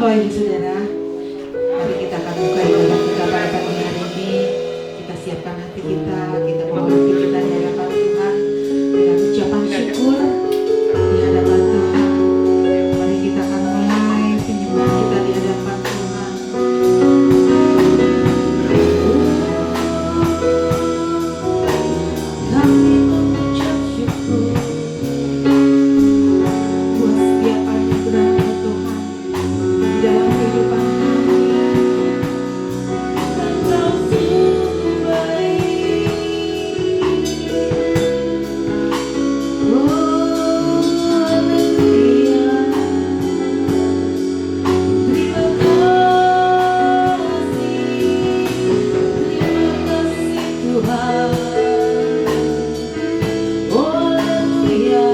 Bapak Ibu Saudara, mari kita akan buka ibadah kita pada pagi hari ini. Kita siapkan hati kita bawa hati kita di hadapan Tuhan dengan ucapan syukur di hadapan Tuhan. Mari kita akan mulai penyembahan kita di hadapan Tuhan. Kami mengucap syukur buat setiap anugerah Tuhan dalam kehidupan kami. Engkau sungguh baik. Oh, haleluya. Terima kasih Tuhan. Oh, haleluya.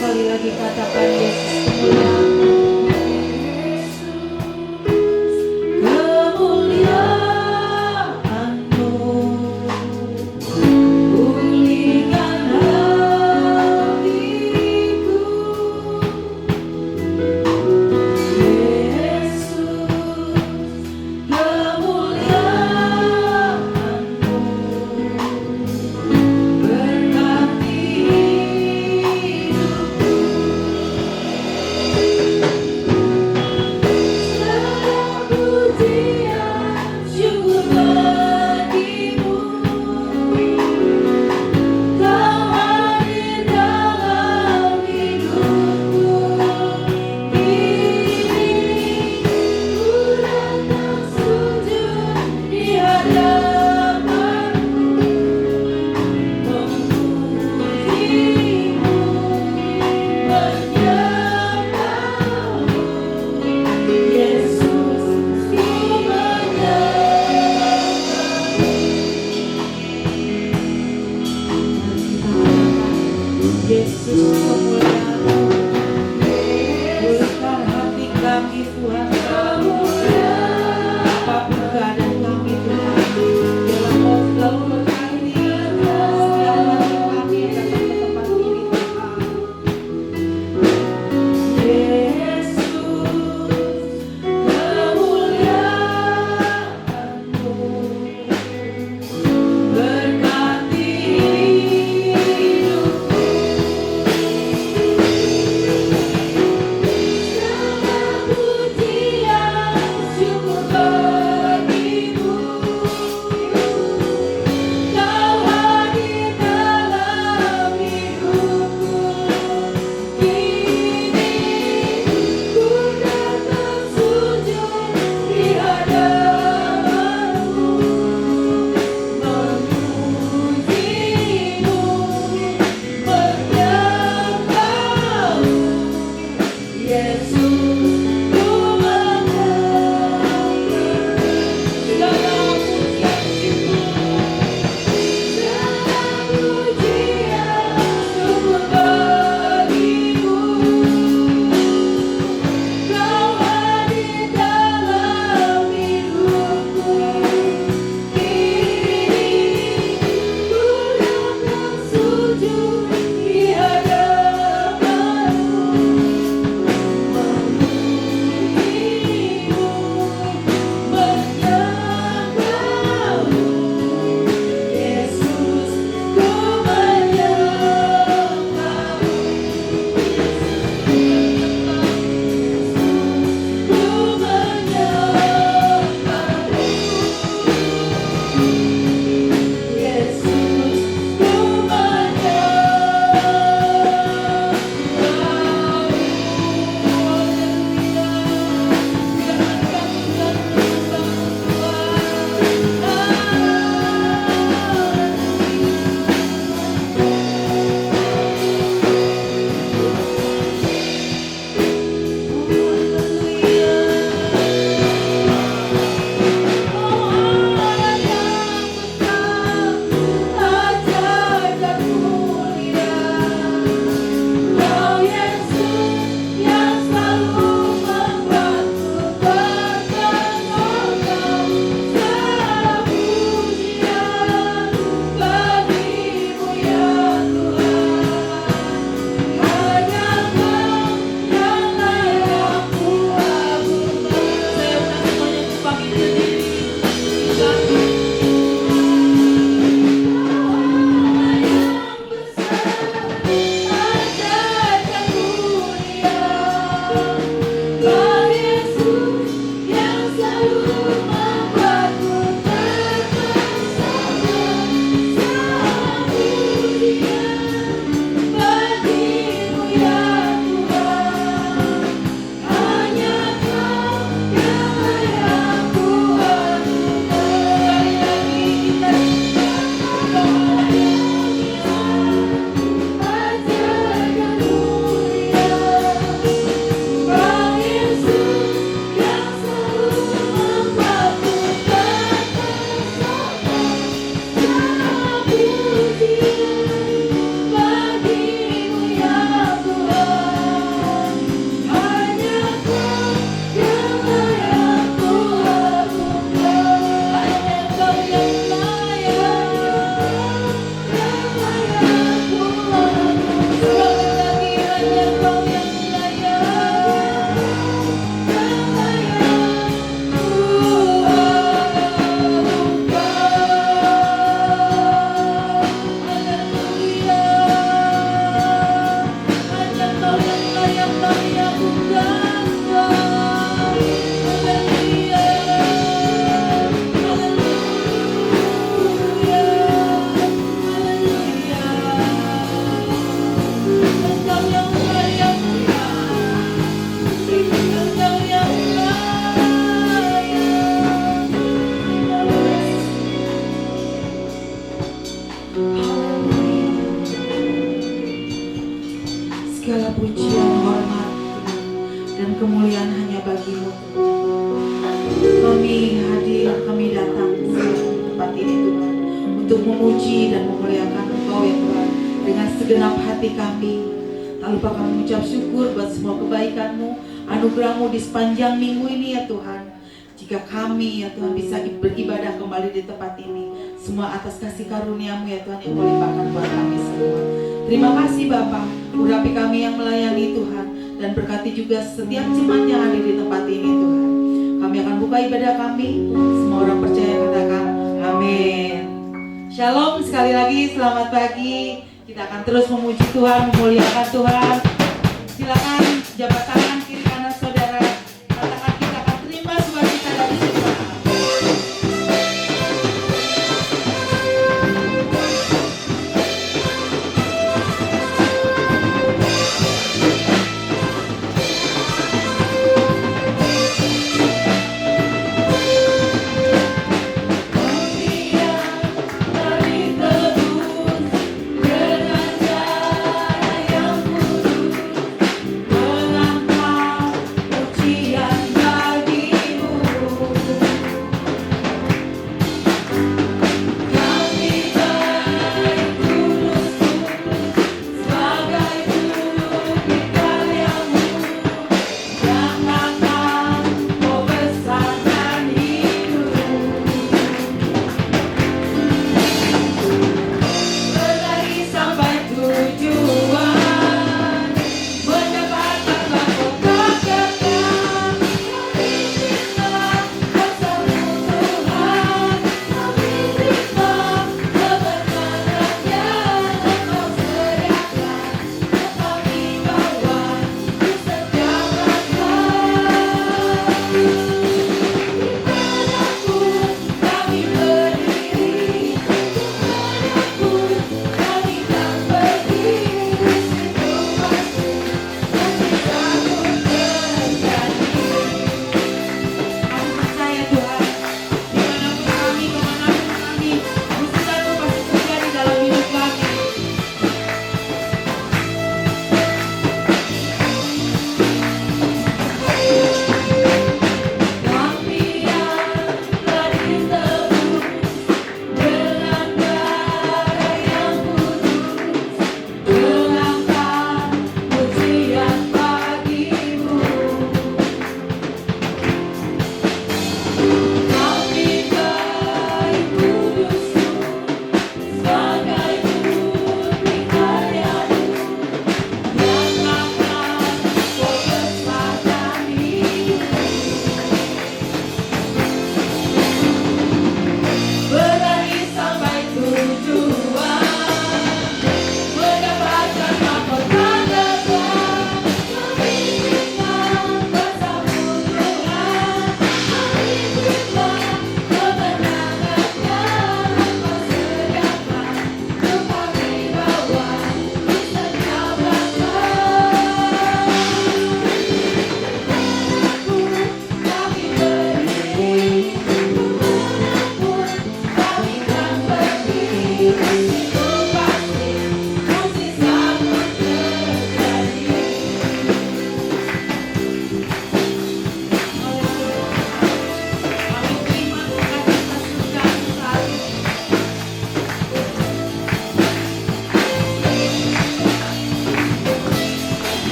Sekali lagi katakan Yesus kemuliaan-Mu, pulihkan hatiku. Yesus kemuliaan-Mu, berkati Yesus kemuliaan-Mu, pulihkan hati kami Tuhan. Apapun keadaan kami Tuhan, biarlah Kau selalu berkati setiap hati kami yang datang ke tempat ini Tuhan. Yesus kemuliaan-Mu, berkati Kau kemuliaan hanya bagi-Mu. Kami hadir, kami datang di tempat ini Tuhan, untuk memuji dan memuliakan Engkau ya Tuhan, dengan segenap hati kami. Tak lupa kami mengucap syukur buat semua kebaikan-Mu, anugerah-Mu di sepanjang minggu ini ya Tuhan. Jika kami ya Tuhan bisa beribadah kembali di tempat ini, semua atas kasih karunia-Mu ya Tuhan yang Kau limpahkan buat kami semua. Terima kasih Bapa, urapi kami yang melayani Tuhan, dan berkati juga setiap jemaat yang hadir di tempat ini Tuhan. Kami akan buka ibadah kami, semua orang percaya katakan amin. Shalom, sekali lagi selamat pagi. Kita akan terus memuji Tuhan, memuliakan Tuhan. Silakan jabat tangan kiri kanan saudara, katakan kita akan terima sukacita dari Tuhan. Dengan cara yang kudus, mengangkat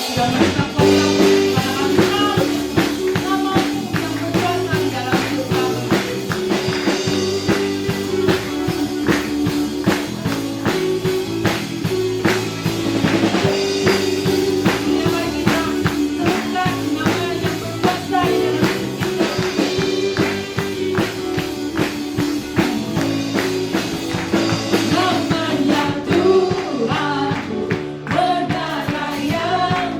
sudah menetapkan waktu pada kami tahu namamu yang berkuasa di dalam hidup kami. Ini mari kita serukan nama yang berkuasa di dalam hidup kita. Namanya Tuhan, bernada yang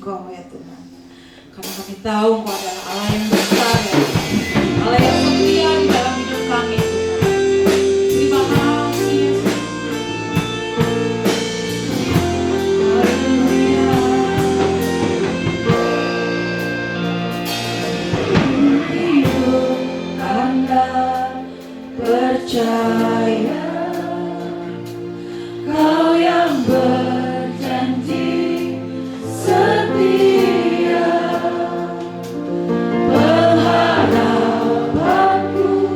Engkau ya Tuhan. Karena kami tahu Engkau adalah Allah yang besar ya Tuhan. Allah yang setia di dalam hidup kami Tuhan. Terima kasih Yesus. Haleluya. Hidup Anda percaya Kau yang berjanji setia, pengharapanku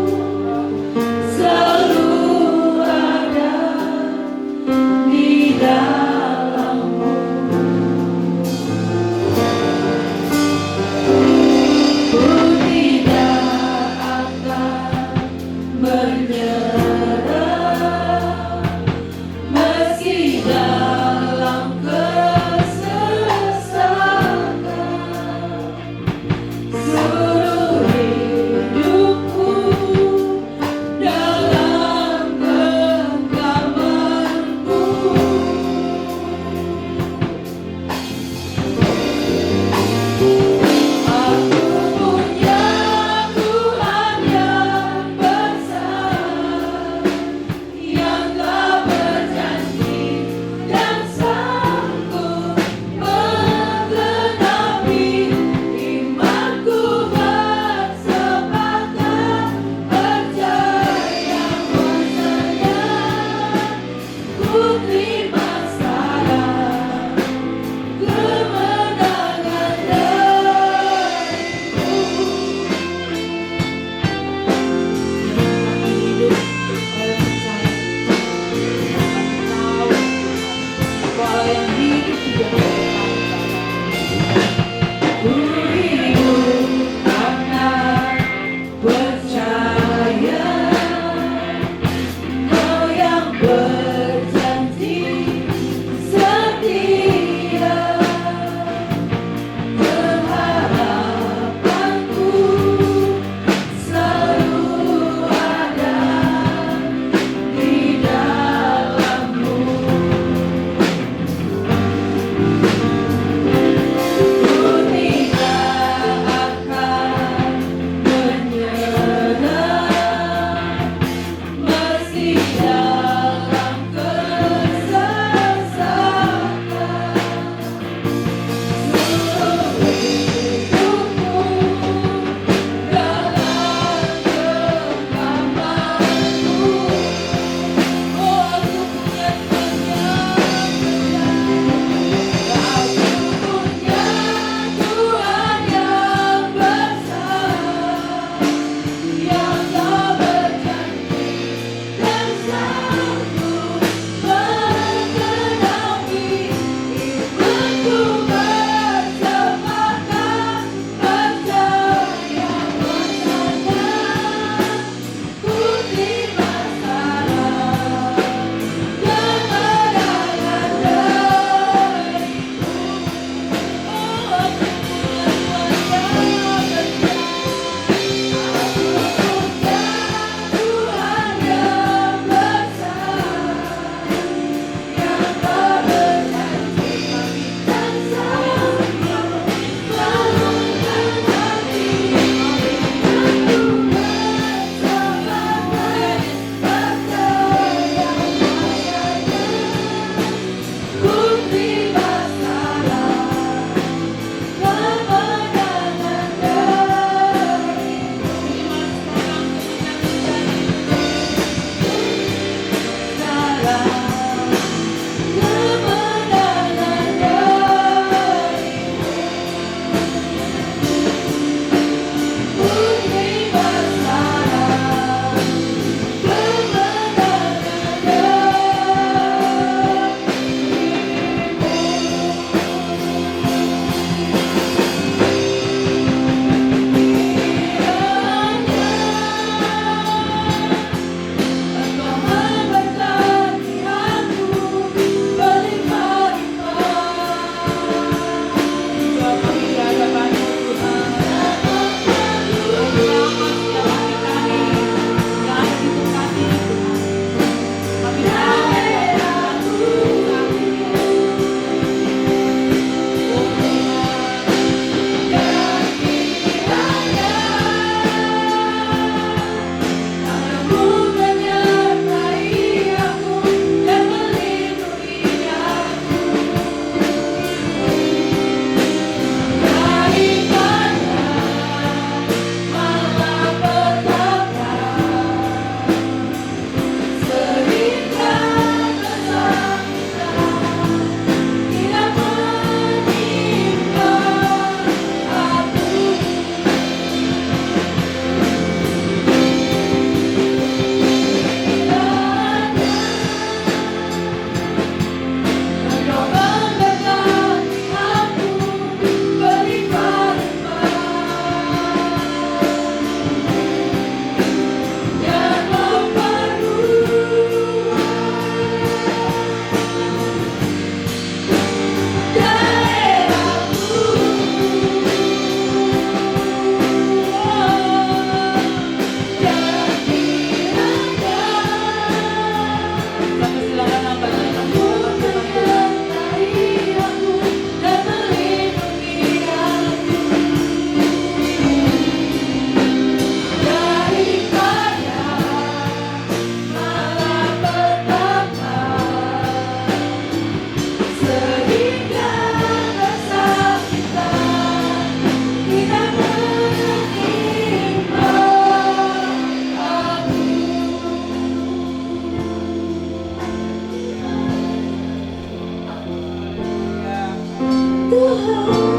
Amin.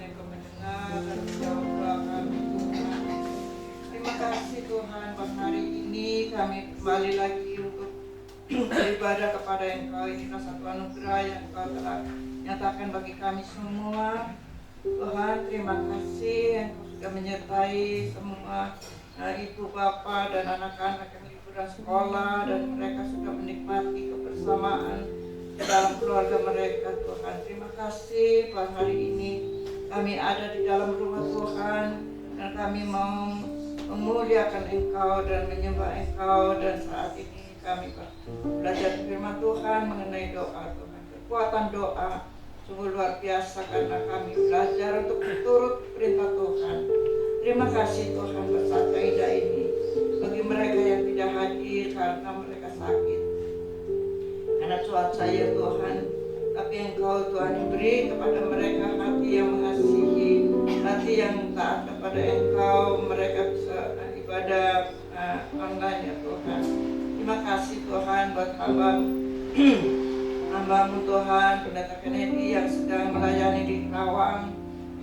Engkau mendengar dan menjawab doa kami, Tuhan. Terima kasih Tuhan, pada hari ini kami kembali lagi untuk beribadah kepada Engkau. Inilah satu anugerah yang Engkau telah nyatakan bagi kami semua. Tuhan, terima kasih Engkau sudah menyertai semua ibu bapa dan anak-anak yang liburan sekolah, dan mereka sudah menikmati kebersamaan dalam keluarga mereka. Tuhan, terima kasih pada hari ini kami ada di dalam rumah Tuhan, dan kami mau memuliakan Engkau dan menyembah Engkau. Dan saat ini kami belajar firman Tuhan mengenai doa. Tuhan, kekuatan doa sungguh luar biasa karena kami belajar untuk turut perintah Tuhan. Terima kasih Tuhan bersama indah ini bagi mereka yang tidak hadir karena mereka sakit, karena cuaca ya Tuhan. Tapi Engkau Tuhan yang beri kepada mereka hati yang mengasihi, hati yang taat kepada Engkau. Mereka bisa ibadah online ya Tuhan. Terima kasih Tuhan buat hamba-Mu Tuhan, Pendeta Kennedy yang sedang melayani di Kerawang.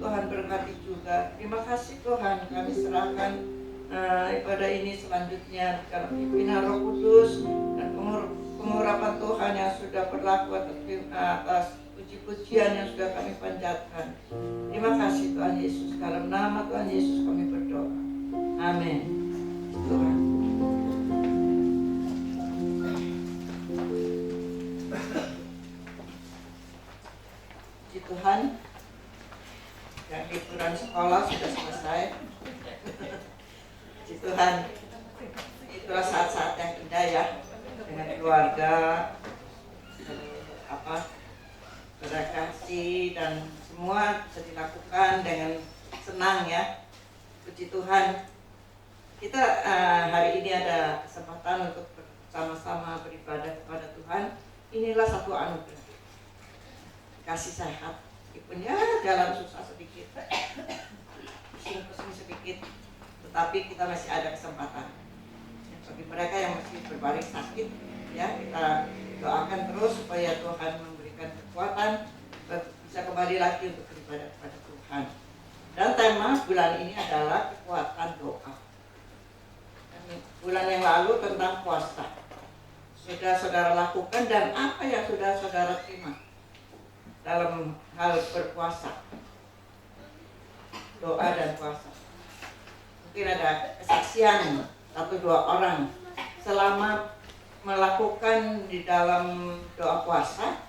Tuhan berkati juga. Terima kasih Tuhan, kami serahkan ibadah ini selanjutnya dalam pimpinan Roh Kudus dan pengurapan Tuhan yang sudah berlaku atas puji-pujian yang sudah kami panjatkan. Terima kasih Tuhan Yesus, dalam nama Tuhan Yesus kami berdoa. Amin. Tuhan. Puji Tuhan, yang liburan sekolah sudah selesai. Puji Tuhan, itulah saat-saat yang indah ya, dengan keluarga, berekreasi dan semua bisa dilakukan dengan senang ya. Puji Tuhan, kita hari ini ada kesempatan untuk bersama-sama beribadah kepada Tuhan. Inilah satu anugerah. Kasih sehat, meskipun ya jalan susah sedikit, pusing-pusing sedikit, tetapi kita masih ada kesempatan. Bagi mereka yang masih berbaring sakit, ya kita doakan terus supaya Tuhan memberikan kekuatan bisa kembali lagi untuk beribadah kepada Tuhan. Dan tema bulan ini adalah kekuatan doa. Dan bulan yang lalu tentang puasa sudah saudara lakukan, dan apa yang sudah saudara terima dalam hal berpuasa, doa dan puasa. Mungkin ada kesaksian 1-2 orang selama melakukan di dalam doa puasa,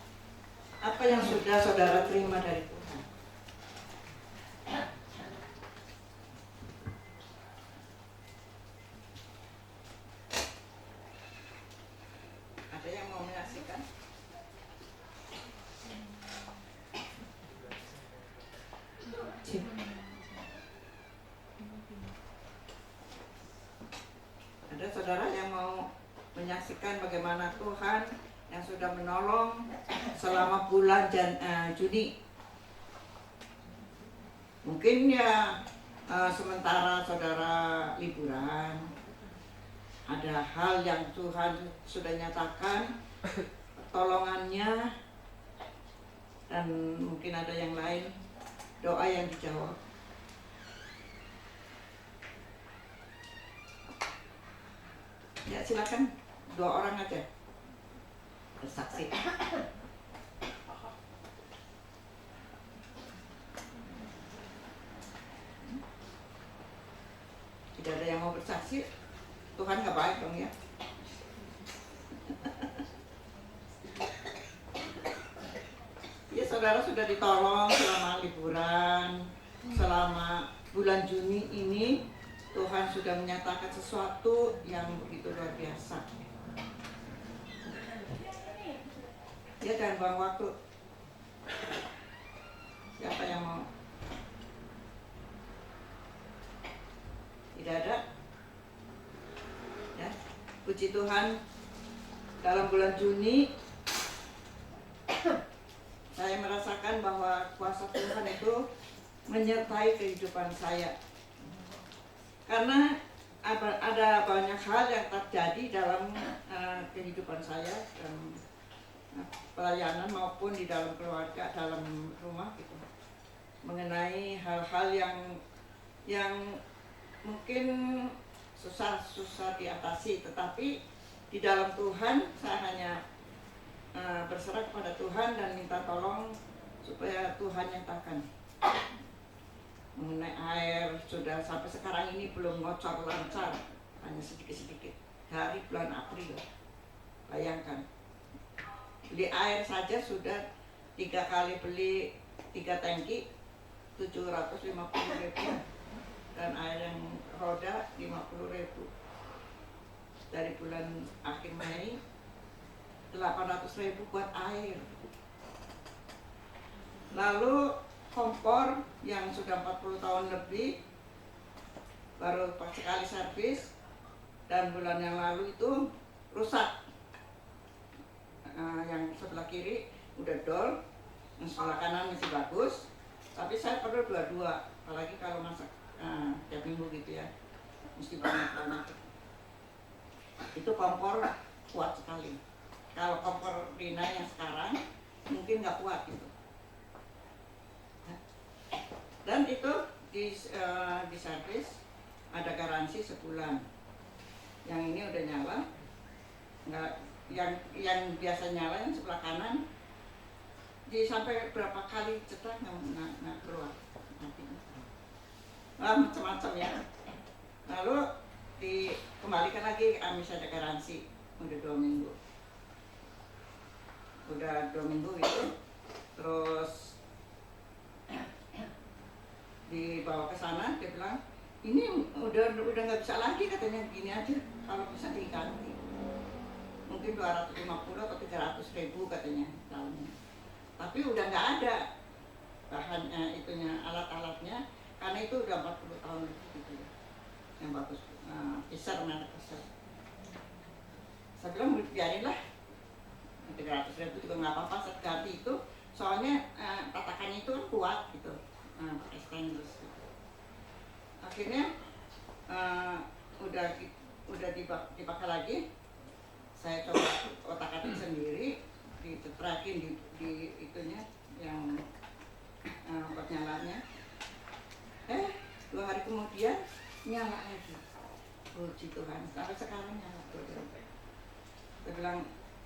apa yang sudah saudara terima dari Tuhan. Ada yang mau menyaksikan? Ada saudara yang mau menyaksikan bagaimana Tuhan yang sudah menolong selama bulan Juni. Mungkin ya sementara saudara liburan, ada hal yang Tuhan sudah nyatakan pertolongannya, dan mungkin ada yang lain, doa yang dijawab. Ya silakan, 2 orang aja bersaksi. Tidak ada yang mau bersaksi, Tuhan gak baik dong ya. Ya saudara sudah ditolong selama liburan, selama bulan Juni ini. Tuhan sudah menyatakan sesuatu yang begitu luar biasa. Ya jangan buang waktu. Siapa yang mau? Tidak ada? Ya, puji Tuhan. Dalam bulan Juni saya merasakan bahwa kuasa Tuhan itu menyertai kehidupan saya. Karena ada banyak hal yang terjadi dalam kehidupan saya dan pelayanan maupun di dalam keluarga, dalam rumah gitu, mengenai hal-hal yang mungkin susah diatasi, tetapi di dalam Tuhan saya hanya berserah kepada Tuhan dan minta tolong supaya Tuhan nyatakan. Mengenai air, sudah sampai sekarang ini belum ngocor lancar, hanya sedikit-sedikit dari bulan April. Bayangkan, beli air saja sudah 3 kali beli 3 tangki 750.000, dan air yang roda 50.000. Dari bulan akhir Mei 800.000 buat air. Lalu kompor yang sudah 40 tahun lebih baru sekali servis, dan bulan yang lalu itu rusak. Yang sebelah kiri udah dol, yang sebelah kanan masih bagus, tapi saya perlu dua-dua, apalagi kalau masak tiap minggu gitu ya, mesti banyak. Itu kompor kuat sekali. Kalau kompor Rina yang sekarang mungkin nggak kuat gitu. Dan itu di servis ada garansi sebulan. Yang ini udah nyala, nggak, yang biasa nyala yang sebelah kanan, sampai berapa kali cetak nggak keluar apinya. Macam-macam ya. Lalu dikembalikan lagi, Amis ada garansi udah 2 minggu. Udah 2 minggu gitu, terus dibawa ke sana, dia bilang ini udah nggak bisa lagi, katanya gini aja, kalau bisa diganti mungkin 250 atau 300.000 katanya tahunnya. Tapi udah nggak ada bahannya, itunya, alat-alatnya, karena itu udah 40 tahun gitu ya, yang bagus, Fisher, merek Fisher. Saya bilang biarinlah, 300.000 juga nggak apa-apa, saya ganti itu, soalnya tatakannya itu kan kuat gitu, pakai stainless gitu. Akhirnya udah dipakai lagi, saya coba otak-atik sendiri, ditetrakin di itunya yang buat nyalanya. 2 hari kemudian nyala lagi. Puji Tuhan, sampai sekarang nyala terus. Saya bilang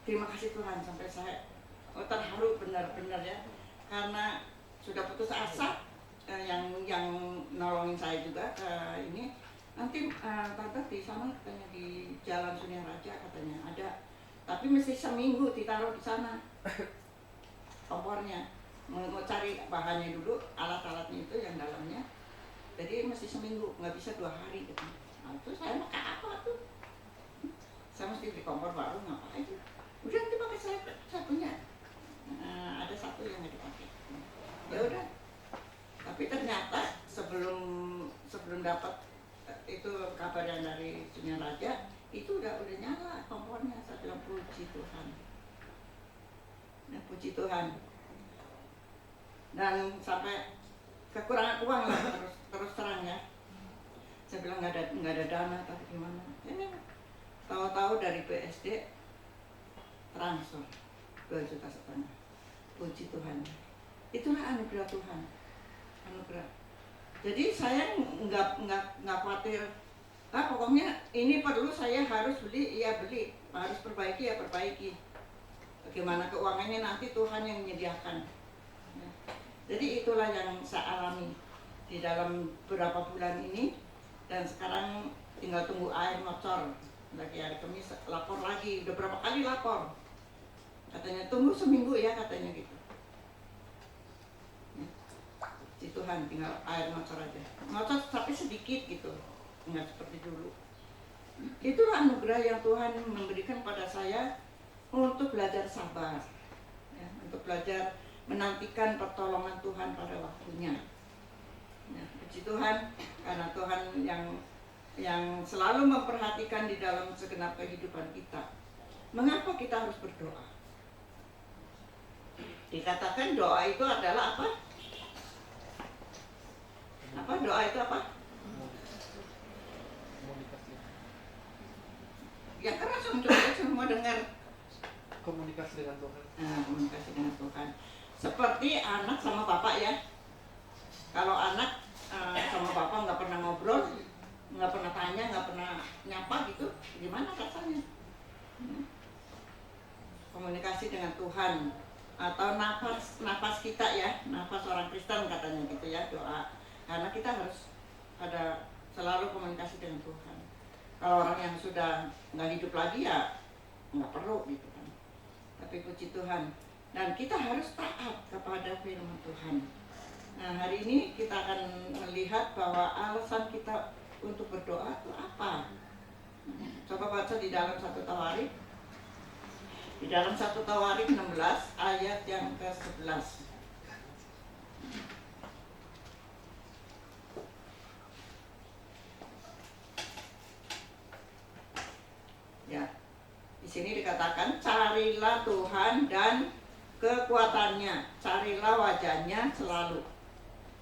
terima kasih Tuhan, sampai saya terharu benar-benar ya, karena sudah putus asa. Yang nolongin saya juga ini, nanti tante di sana katanya, di Jalan Sunia Raja katanya ada, tapi mesti seminggu ditaruh di sana kompornya. Mau cari bahannya dulu, alat-alatnya itu yang dalamnya, jadi mesti seminggu, nggak bisa 2 hari gitu. Nah, itu saya pakai apa tuh? Saya mesti beli kompor baru, ngapain? Udah nanti pakai saya punya. Ada satu yang nggak dipakai. Ya udah. Tapi ternyata sebelum dapat itu kabar yang dari Sunia Raja, itu udah nyala kompornya. Saya bilang puji Tuhan. Nah, puji Tuhan. Dan sampai kekurangan uang lah, terus terang ya. Saya bilang nggak ada dana, tapi gimana? Ini tahu-tahu dari BSD transfer 2,5 juta. Puji Tuhan. Itulah anugerah Tuhan. Anugerah. Jadi saya nggak khawatir. Pokoknya ini perlu, saya harus beli, ya beli, harus perbaiki, ya perbaiki. Bagaimana keuangannya nanti Tuhan yang menyediakan. Ya. Jadi itulah yang saya alami di dalam beberapa bulan ini, dan sekarang tinggal tunggu air ngocor. Lagi hari Kamis lapor lagi, udah berapa kali lapor. Katanya tunggu seminggu ya, katanya gitu. Si Tuhan, tinggal air ngocor aja, ngocor tapi sedikit gitu, nggak seperti dulu. Itulah anugerah yang Tuhan memberikan pada saya untuk belajar sabar ya, untuk belajar menantikan pertolongan Tuhan pada waktunya ya. Puji Tuhan, karena Tuhan yang selalu memperhatikan di dalam segenap kehidupan kita. Mengapa kita harus berdoa? Dikatakan doa itu adalah apa? Doa itu apa? dengar. Komunikasi dengan Tuhan. Komunikasi dengan Tuhan. Seperti anak sama bapak ya. Kalau anak sama bapak nggak pernah ngobrol, nggak pernah tanya, nggak pernah nyapa gitu, gimana rasanya? Komunikasi dengan Tuhan atau nafas kita ya, nafas orang Kristen katanya gitu ya, doa. Karena kita harus ada selalu komunikasi dengan Tuhan. Kalau orang yang sudah nggak hidup lagi ya nggak perlu gitu kan. Tapi puji Tuhan, dan kita harus taat kepada firman Tuhan. Nah, hari ini kita akan melihat bahwa alasan kita untuk berdoa itu apa. Coba baca di dalam 1 Tawarik. Di dalam 1 Tawarik 16 ayat yang ke-11. Ya. Di sini dikatakan, carilah Tuhan dan kekuatannya, carilah wajahnya selalu.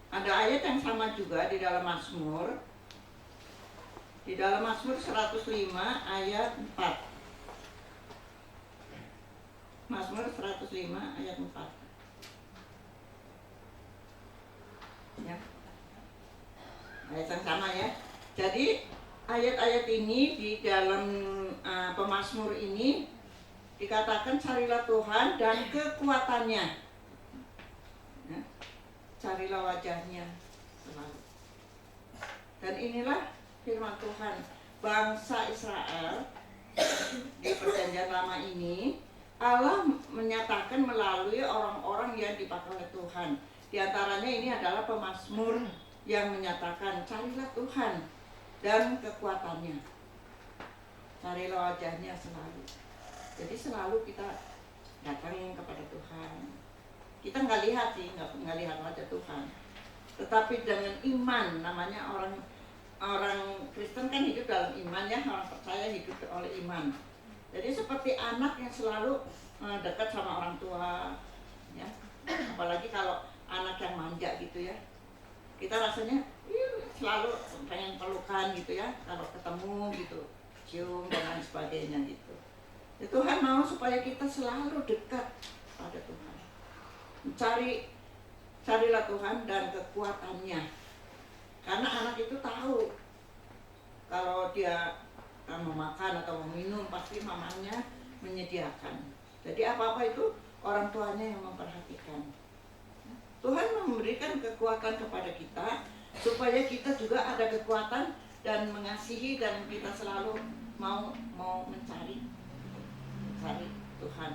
Ada ayat yang sama juga di dalam Mazmur. Di dalam Mazmur 105 ayat 4. Mazmur 105 ayat 4. Ya. Ayat yang sama ya. Jadi ayat-ayat ini di dalam pemazmur ini dikatakan carilah Tuhan dan kekuatannya. Ya. Carilah wajahnya selalu. Dan inilah firman Tuhan. Bangsa Israel di perjanjian lama ini, Allah menyatakan melalui orang-orang yang dipakai oleh Tuhan. Di antaranya ini adalah pemazmur yang menyatakan carilah Tuhan dan kekuatannya, carilah wajahnya selalu. Jadi selalu kita datang kepada Tuhan. Kita nggak lihat sih, nggak lihat wajah Tuhan, tetapi dengan iman. Namanya orang Kristen kan hidup dalam iman ya, orang percaya hidup oleh iman. Jadi seperti anak yang selalu dekat sama orang tua, ya. Apalagi kalau anak yang manja gitu ya, kita rasanya selalu pengen pelukan gitu ya, kalau ketemu gitu, cium dan lain sebagainya gitu. Ya, Tuhan mau supaya kita selalu dekat pada Tuhan. Carilah Tuhan dan kekuatannya. Karena anak itu tahu kalau dia mau makan atau mau minum pasti mamanya menyediakan. Jadi apa-apa itu orang tuanya yang memperhatikan. Tuhan memberikan kekuatan kepada kita supaya kita juga ada kekuatan dan mengasihi, dan kita selalu mau mencari Tuhan.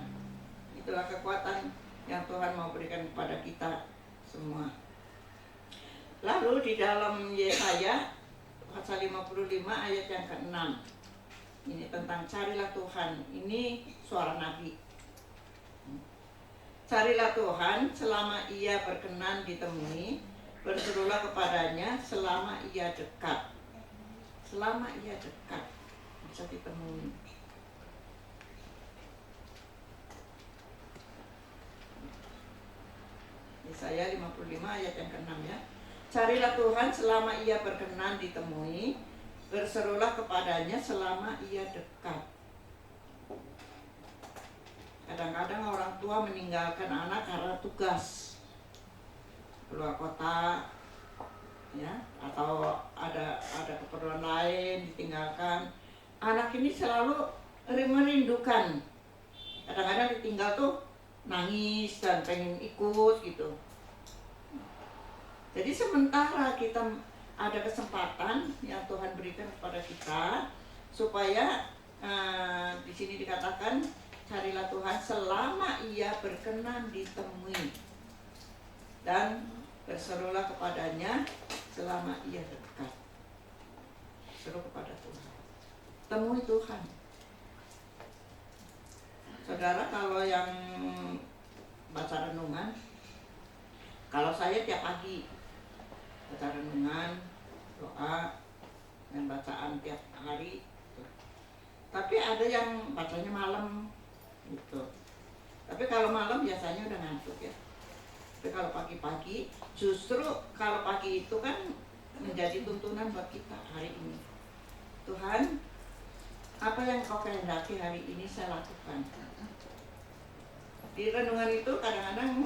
Itulah kekuatan yang Tuhan mau berikan kepada kita semua. Lalu di dalam Yesaya pasal 55 ayat yang ke-6. Ini tentang carilah Tuhan. Ini suara Nabi. Carilah Tuhan selama ia berkenan ditemui, berserulah kepadanya selama ia dekat. Selama ia dekat bisa ditemui. Yesaya 55 ayat yang ke-6 ya. Carilah Tuhan selama ia berkenan ditemui, berserulah kepadanya selama ia dekat. Kadang-kadang orang tua meninggalkan anak karena tugas keluar kota, ya, atau ada keperluan lain ditinggalkan. Anak ini selalu merindukan. Kadang-kadang ditinggal tuh nangis dan pengen ikut gitu. Jadi sementara kita ada kesempatan yang Tuhan berikan kepada kita, supaya di sini dikatakan carilah Tuhan selama ia berkenan ditemui, dan berserulah kepadanya selama ia dekat. Seru kepada Tuhan, temui Tuhan. Saudara, kalau yang baca renungan, kalau saya tiap pagi baca renungan, doa, dan bacaan tiap hari gitu. Tapi ada yang bacanya malam gitu. Tapi kalau malam biasanya udah ngantuk ya. Tapi kalau pagi-pagi, justru kalau pagi itu kan menjadi tuntunan buat kita hari ini. Tuhan, apa yang kau kehendaki hari ini saya lakukan. Di renungan itu kadang-kadang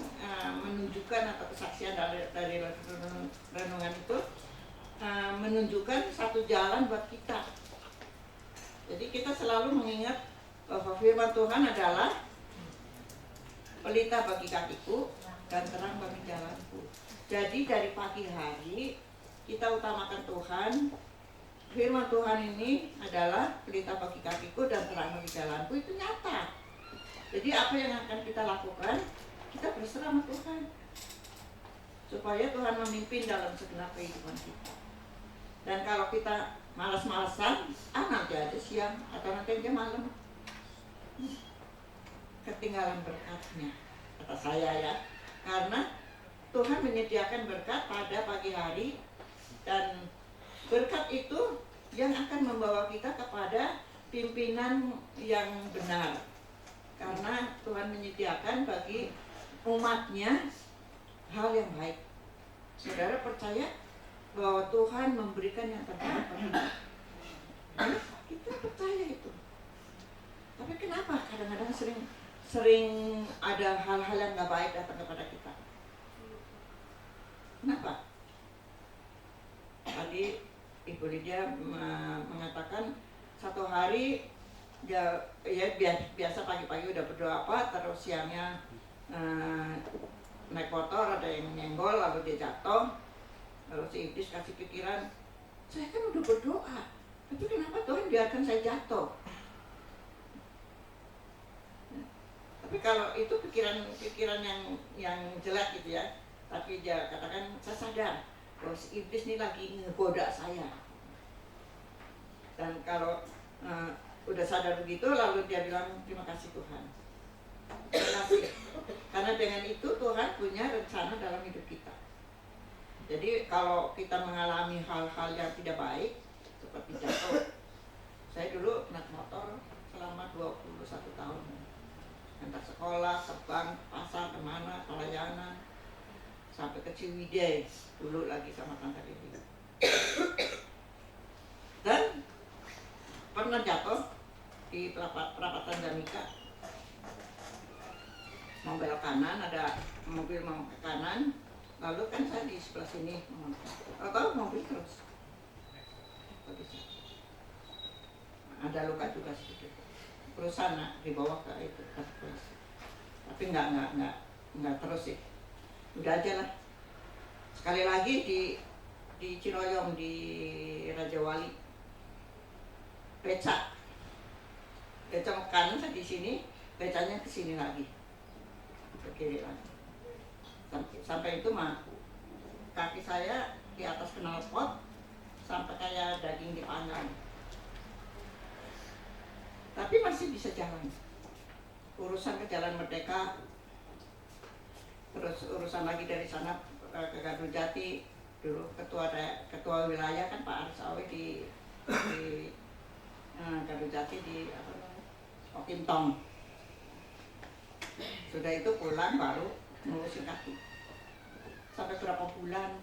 menunjukkan atau kesaksian dari renungan itu menunjukkan satu jalan buat kita. Jadi kita selalu mengingat bahwa firman Tuhan adalah pelita bagi kakiku dan terang bagi jalanku. Jadi dari pagi hari kita utamakan Tuhan. Firman Tuhan ini adalah pelita bagi kakiku dan terang bagi jalanku, itu nyata. Jadi apa yang akan kita lakukan, kita berserah sama Tuhan, supaya Tuhan memimpin dalam segenap kehidupan kita. Dan kalau kita malas-malasan, nanti aja siang atau nanti aja malam, ketinggalan berkatnya, kata saya ya. Karena Tuhan menyediakan berkat pada pagi hari, dan berkat itu yang akan membawa kita kepada pimpinan yang benar. Karena Tuhan menyediakan bagi umatnya hal yang baik. Saudara percaya bahwa Tuhan memberikan yang terbaik pada kita? Kita percaya itu. Tapi kenapa kadang-kadang sering ada hal-hal yang gak baik datang kepada kita? Kenapa? Tadi Ibu Lydia mengatakan satu hari dia biasa pagi-pagi udah berdoa apa, terus siangnya naik motor ada yang nyenggol lalu dia jatuh, lalu si iblis kasih pikiran, saya kan udah berdoa, tapi kenapa Tuhan biarkan saya jatuh? Tapi kalau itu pikiran yang jelek gitu ya, tapi dia katakan saya sadar bahwa si iblis ini lagi ngegoda saya. Dan kalau udah sadar begitu, lalu dia bilang terima kasih Tuhan. Terima kasih. Karena dengan itu Tuhan punya rencana dalam hidup kita. Jadi kalau kita mengalami hal-hal yang tidak baik, seperti jatuh. Saya dulu naik motor selama 21 tahun. Antar sekolah, ke bank, pasar, kemana, pelayanan, sampai ke Ciwidey dulu lagi sama Tante Lili. Dan pernah jatuh di perapatan Jamika, mau belok kanan, ada mobil mau ke kanan, lalu kan saya di sebelah sini, atau mobil terus, ada luka juga sedikit, perusahaan dibawa ke itu, tapi nggak terus sih, udah aja lah. Sekali lagi di Ciroyom di Raja Wali, beca ke kanan saya di sini, becanya ke sini lagi, ke kiri lagi, sampai itu mah kaki saya di atas knalpot sampai kayak daging dipanggang, tapi masih bisa jalan. Urusan ke Jalan Merdeka, terus urusan lagi dari sana ke Gardu Jati, dulu ketua wilayah kan Pak Aris Awi di Gardu Jati di Okintong. Sudah itu pulang baru ngurusin kaki sampai berapa bulan.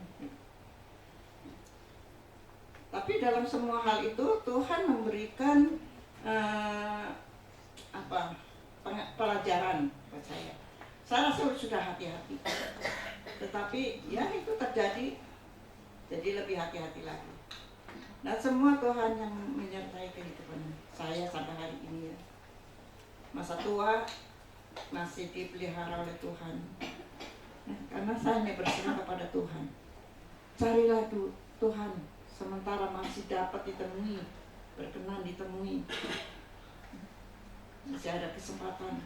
Tapi dalam semua hal itu Tuhan memberikan pelajaran buat saya. Saya rasa sudah hati-hati, tetapi ya itu terjadi, jadi lebih hati-hati lagi. Dan semua Tuhan yang menyertai kehidupan saya sampai hari ini ya. Masa tua masih dipelihara oleh Tuhan, karena saya hanya berserah kepada Tuhan. Carilah Tuhan sementara masih dapat ditemui, berkenan ditemui, masih ada kesempatan.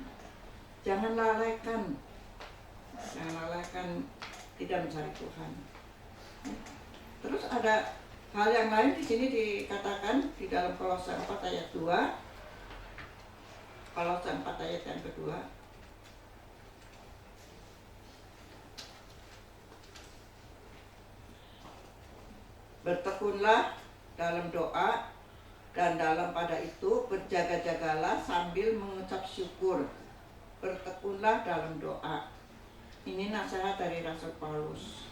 Jangan lalaikan tidak mencari Tuhan. Terus ada hal yang lain di sini dikatakan di dalam Kolose 4 ayat 2. Kolose 4 ayat yang kedua. Bertekunlah dalam doa, dan dalam pada itu berjaga-jagalah sambil mengucap syukur. Bertekunlah dalam doa. Ini nasihat dari Rasul Paulus.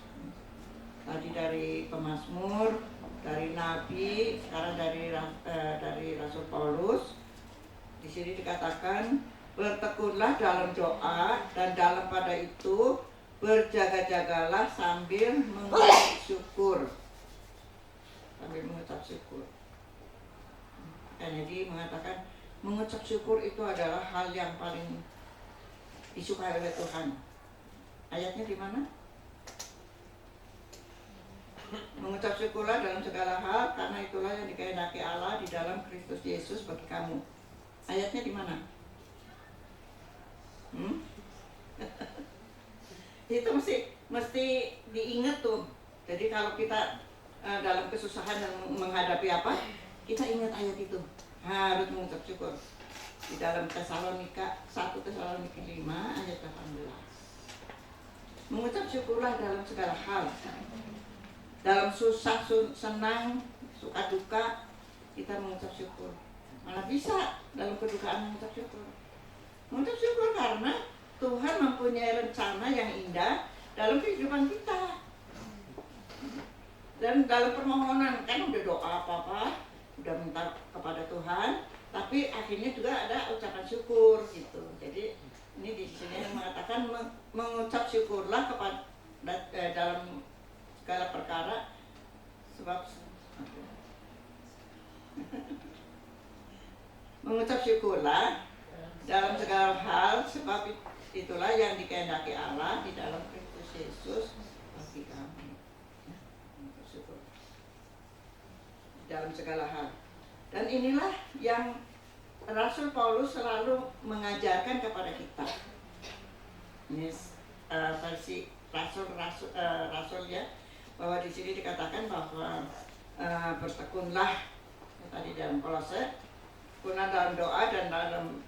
Tadi dari Pemazmur, dari Nabi, sekarang dari Rasul Paulus. Di sini dikatakan, bertekunlah dalam doa dan dalam pada itu berjaga-jagalah sambil mengucap syukur. Sambil mengucap syukur. Dan jadi mengatakan mengucap syukur itu adalah hal yang paling disukai oleh Tuhan. Ayatnya di mana? Mengucap syukurlah dalam segala hal, karena itulah yang dikehendaki Allah di dalam Kristus Yesus bagi kamu. Ayatnya di mana? Itu mesti diingat tuh. Jadi kalau kita dalam kesusahan dan menghadapi apa, kita ingat ayat itu. Harus mengucap syukur. Di dalam 1 Tesalonika 5 ayat 18. Mengucap syukurlah dalam segala hal. Dalam susah, senang, suka duka, kita mengucap syukur. Malah bisa dalam kedukaan mengucap syukur. Mengucap syukur karena Tuhan mempunyai rencana yang indah dalam kehidupan kita. Dan dalam permohonan, kan udah doa apa-apa, udah minta kepada Tuhan, tapi akhirnya juga ada ucapan syukur gitu. Jadi ini di sini yang mengatakan mengucap syukurlah kepada dalam segala perkara, sebab mengucap syukurlah dalam segala hal, sebab itulah yang dikehendaki Allah di dalam Kristus Yesus bagi kami. Bersyukur dalam segala hal. Dan inilah yang Rasul Paulus selalu mengajarkan kepada kita. Ini versi Rasul ya, bahwa di sini dikatakan bahwa bertekunlah tadi dalam Kolose, bertekunlah dalam doa dan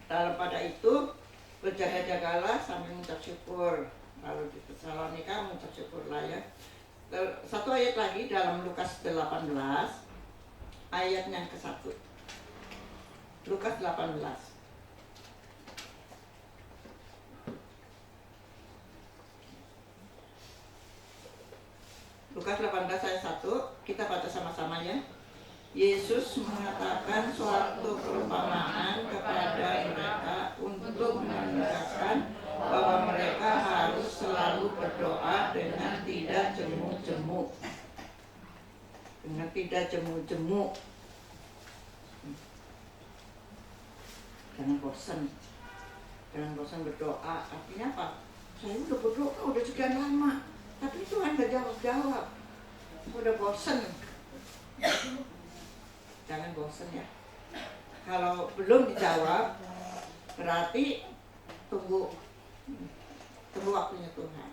dalam pada itu berjaga-jagalah sambil mengucap syukur. Lalu di Tesalonika mengucap syukurlah ya. Satu ayat lagi dalam Lukas 18 ayat yang ke-1. Lukas 18. Lukas 18 ayat 1, kita baca sama-sama ya. Yesus mengatakan suatu perumpamaan kepada mereka untuk menegaskan bahwa mereka harus selalu berdoa dengan tidak jemu-jemu. Dengan tidak jemu-jemu. Jangan bosan. Jangan bosan berdoa. Artinya apa? Saya udah berdoa udah sekian lama, tapi Tuhan gak jawab-jawab. Udah bosan. Jangan bosan ya. Kalau belum dijawab, berarti tunggu waktunya Tuhan.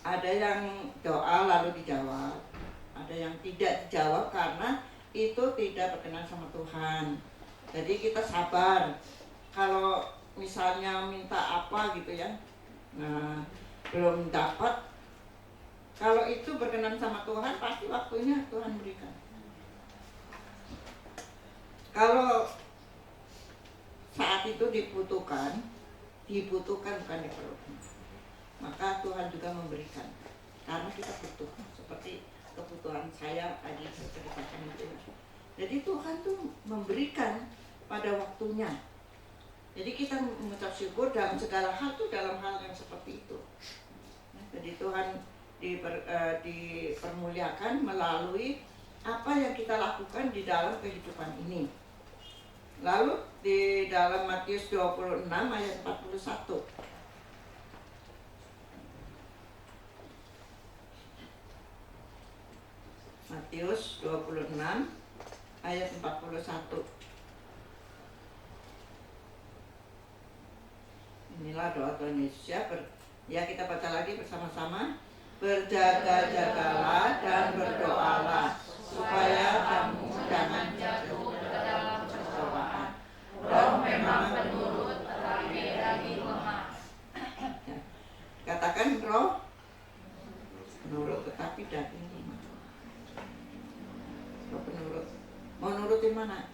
Ada yang doa lalu dijawab, ada yang tidak dijawab karena itu tidak berkenan sama Tuhan. Jadi kita sabar. Kalau misalnya minta apa gitu ya, nah belum dapat, kalau itu berkenan sama Tuhan, pasti waktunya Tuhan berikan. Kalau saat itu dibutuhkan bukan diperlukan, maka Tuhan juga memberikan. Karena kita butuh, seperti kebutuhan saya tadi ceritakan itu. Jadi Tuhan tuh memberikan pada waktunya. Jadi kita mengucap syukur dalam segala hal tuh dalam hal yang seperti itu. Jadi Tuhan dipermuliakan melalui apa yang kita lakukan di dalam kehidupan ini. Lalu di dalam Matius 26 ayat 41. Matius 26 ayat 41. Inilah doa Tuhan Yesus ya. Ya, kita baca lagi bersama-sama. Berjaga-jagalah dan berdoalah supaya kamu jangan jatuh ke dalam pencobaan. Roh memang penurut tetapi daging lemah. Katakan roh penurut tetapi daging lemah. Roh penurut. Mau nurutin mana?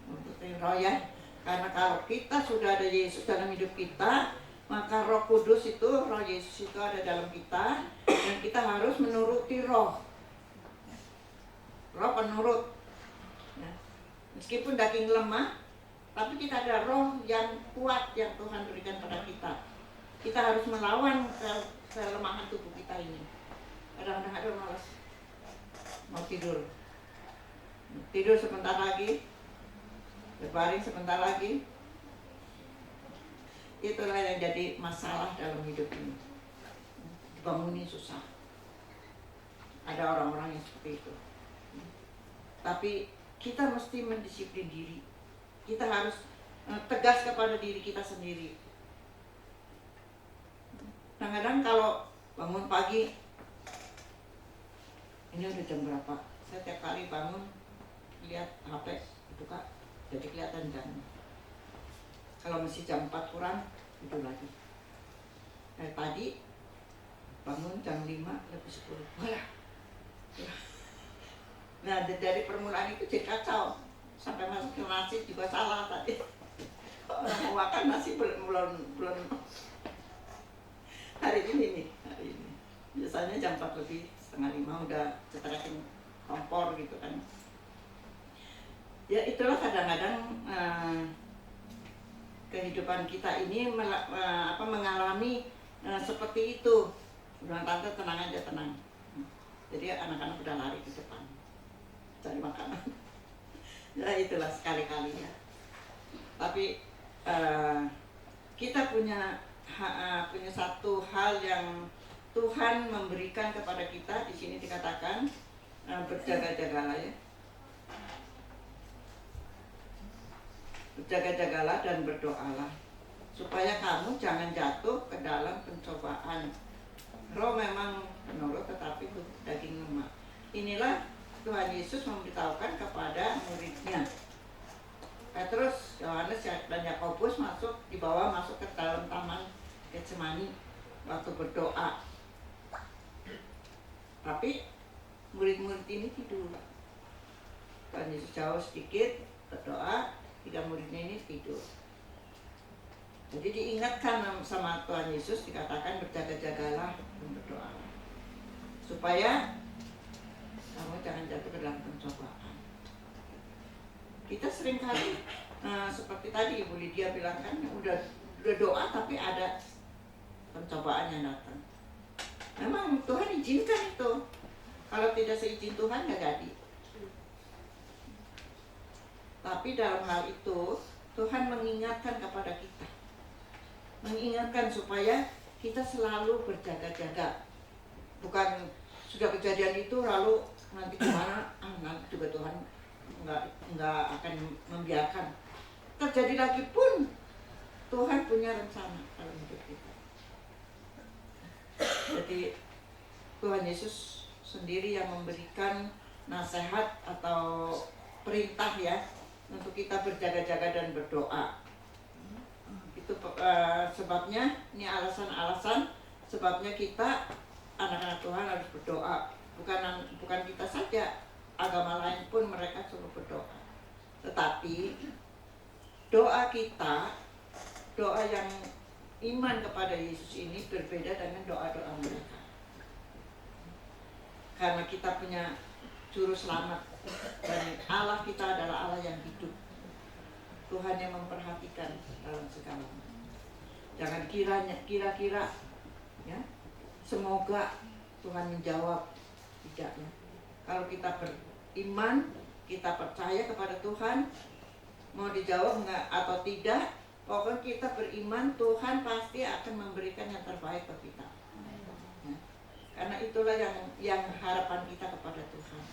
Nurutin roh ya. Karena kalau kita sudah ada Yesus dalam hidup kita, Maka Roh Kudus itu, Roh Yesus itu ada dalam kita, dan kita harus menuruti Roh. Roh penurut. Ya. Meskipun daging lemah, tapi kita ada Roh yang kuat yang Tuhan berikan pada kita. Kita harus melawan kelemahan tubuh kita ini. Kadang-kadang ada malas mau tidur sebentar lagi, berbaring sebentar lagi. Itulah yang jadi masalah dalam hidup ini. Dibangunin susah. Ada orang-orang yang seperti itu. Tapi kita mesti mendisiplin diri. Kita harus tegas kepada diri kita sendiri. Kadang-kadang kalau bangun pagi, ini udah jam berapa? Saya tiap kali bangun lihat HP, buka, jadi kelihatan jamnya. Kalau masih jam 4 kurang, tidur lagi. Tadi bangun jam 5 lebih 10. Walah. Nah, dari permulaan itu jadi kacau. Sampai masuk ke nasi juga salah tadi. Orang mau makan nasi belum. Hari ini. Biasanya jam 4 lebih, setengah 5 udah ceterakin kompor gitu kan. Ya itulah kadang-kadang kehidupan kita ini mengalami seperti itu. Bilang tante tenang aja, tenang. Jadi anak-anak udah lari ke depan cari makanan. Ya itulah sekali-kali ya. Tapi kita punya satu hal yang Tuhan memberikan kepada kita. Di sini dikatakan berjaga-jagalah ya. Berjaga-jagalah dan berdoalah supaya kamu jangan jatuh ke dalam pencobaan. Roh memang penurut tetapi itu daging lemah. Inilah Tuhan Yesus memberitahukan kepada muridnya. Petrus, Yohanes dan Yakobus dibawa masuk ke dalam taman Getsemani waktu berdoa. Tapi murid-murid ini tidur. Tuhan Yesus jauh sedikit berdoa, 3 muridnya ini tidur. Jadi diingatkan sama Tuhan Yesus, dikatakan berjaga-jagalah dan berdoa supaya kamu jangan jatuh ke dalam pencobaan. Kita seringkali seperti tadi Ibu Lydia bilang kan, udah doa tapi ada pencobaan yang datang. Memang Tuhan izinkan itu. Kalau tidak seizin Tuhan nggak jadi. Tapi dalam hal itu Tuhan mengingatkan kepada kita, mengingatkan supaya kita selalu berjaga-jaga. Bukan sudah kejadian itu lalu nanti gimana? Nanti juga Tuhan nggak akan membiarkan terjadi lagi pun. Tuhan punya rencana dalam hidup kita. Jadi Tuhan Yesus sendiri yang memberikan nasihat atau perintah ya, untuk kita berjaga-jaga dan berdoa. Itu sebabnya, ini alasan-alasan sebabnya kita anak-anak Tuhan harus berdoa. Bukan kita saja, agama lain pun mereka suruh berdoa. Tetapi doa kita, doa yang iman kepada Yesus ini berbeda dengan doa-doa mereka. Karena kita punya juru selamat, dan Allah kita adalah Allah yang hidup. Tuhan yang memperhatikan dalam segalanya. Jangan kira-kira ya, semoga Tuhan menjawab. Tidak ya. Kalau kita beriman, kita percaya kepada Tuhan, mau dijawab enggak atau tidak, pokoknya kita beriman, Tuhan pasti akan memberikan yang terbaik ke kita. Ya. Karena itulah yang harapan kita kepada Tuhan.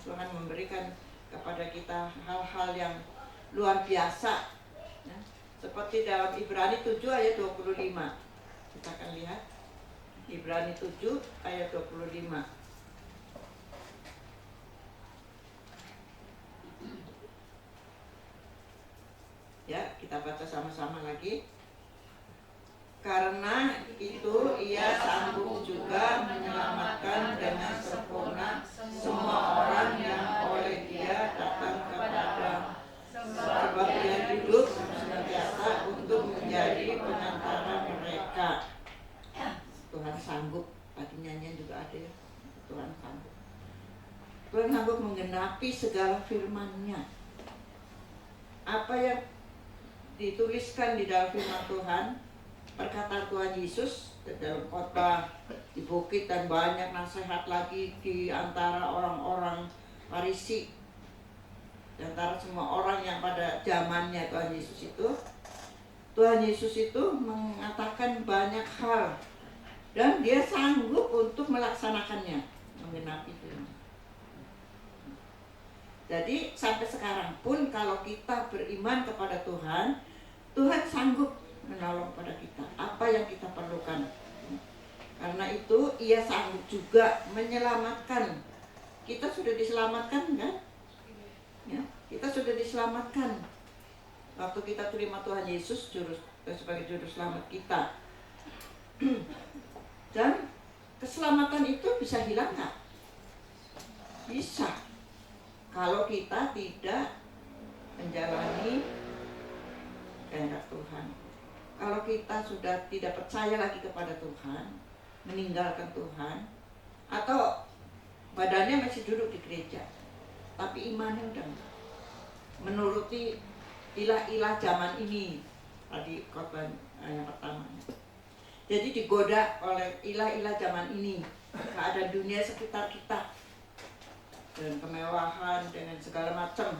Tuhan memberikan kepada kita hal-hal yang luar biasa ya. Seperti dalam Ibrani 7 ayat 25. Kita akan lihat Ibrani 7 ayat 25. Ya, kita baca sama-sama lagi. Karena itu ia sanggup juga menyelamatkan dengan sempurna semua orang yang oleh dia datang kepada, sebab dia hidup senantiasa untuk menjadi penyelamat Tuhan sanggup menggenapi segala firman-Nya. Apa yang dituliskan di dalam firman Tuhan, perkataan Tuhan Yesus dalam khotbah di bukit dan banyak nasihat lagi di antara orang-orang Farisi, di antara semua orang yang pada zamannya Tuhan Yesus itu mengatakan banyak hal dan dia sanggup untuk melaksanakannya, menggenapi firman. Jadi sampai sekarang pun kalau kita beriman kepada Tuhan, Tuhan sanggup menolong pada kita apa yang kita perlukan. Karena itu Ia sanggup juga menyelamatkan. Kita sudah diselamatkan kan? Ya, kita sudah diselamatkan. Waktu kita terima Tuhan Yesus sebagai juru selamat kita. Dan keselamatan itu bisa hilang nggak? Bisa. Kalau kita tidak menjalani kehendak Tuhan. Kalau kita sudah tidak percaya lagi kepada Tuhan, meninggalkan Tuhan, atau badannya masih duduk di gereja, tapi imannya udah enggak, menuruti ilah-ilah zaman ini. Tadi khotbah yang pertama. Jadi digoda oleh ilah-ilah zaman ini, keadaan dunia sekitar kita, dan kemewahan dengan segala macam.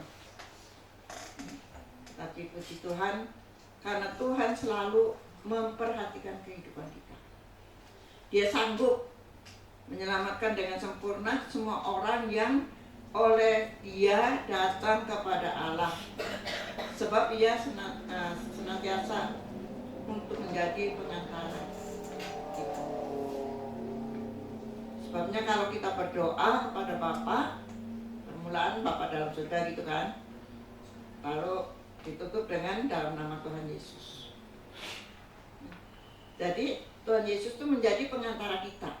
Tapi puji Tuhan, karena Tuhan selalu memperhatikan kehidupan kita. Dia sanggup menyelamatkan dengan sempurna semua orang yang oleh Dia datang kepada Allah. Sebab Ia senantiasa untuk menjadi pengantara kita. Sebabnya kalau kita berdoa kepada Bapa, permulaan Bapa dalam surga gitu kan, lalu ditutup dengan dalam nama Tuhan Yesus. Jadi Tuhan Yesus itu menjadi pengantara kita.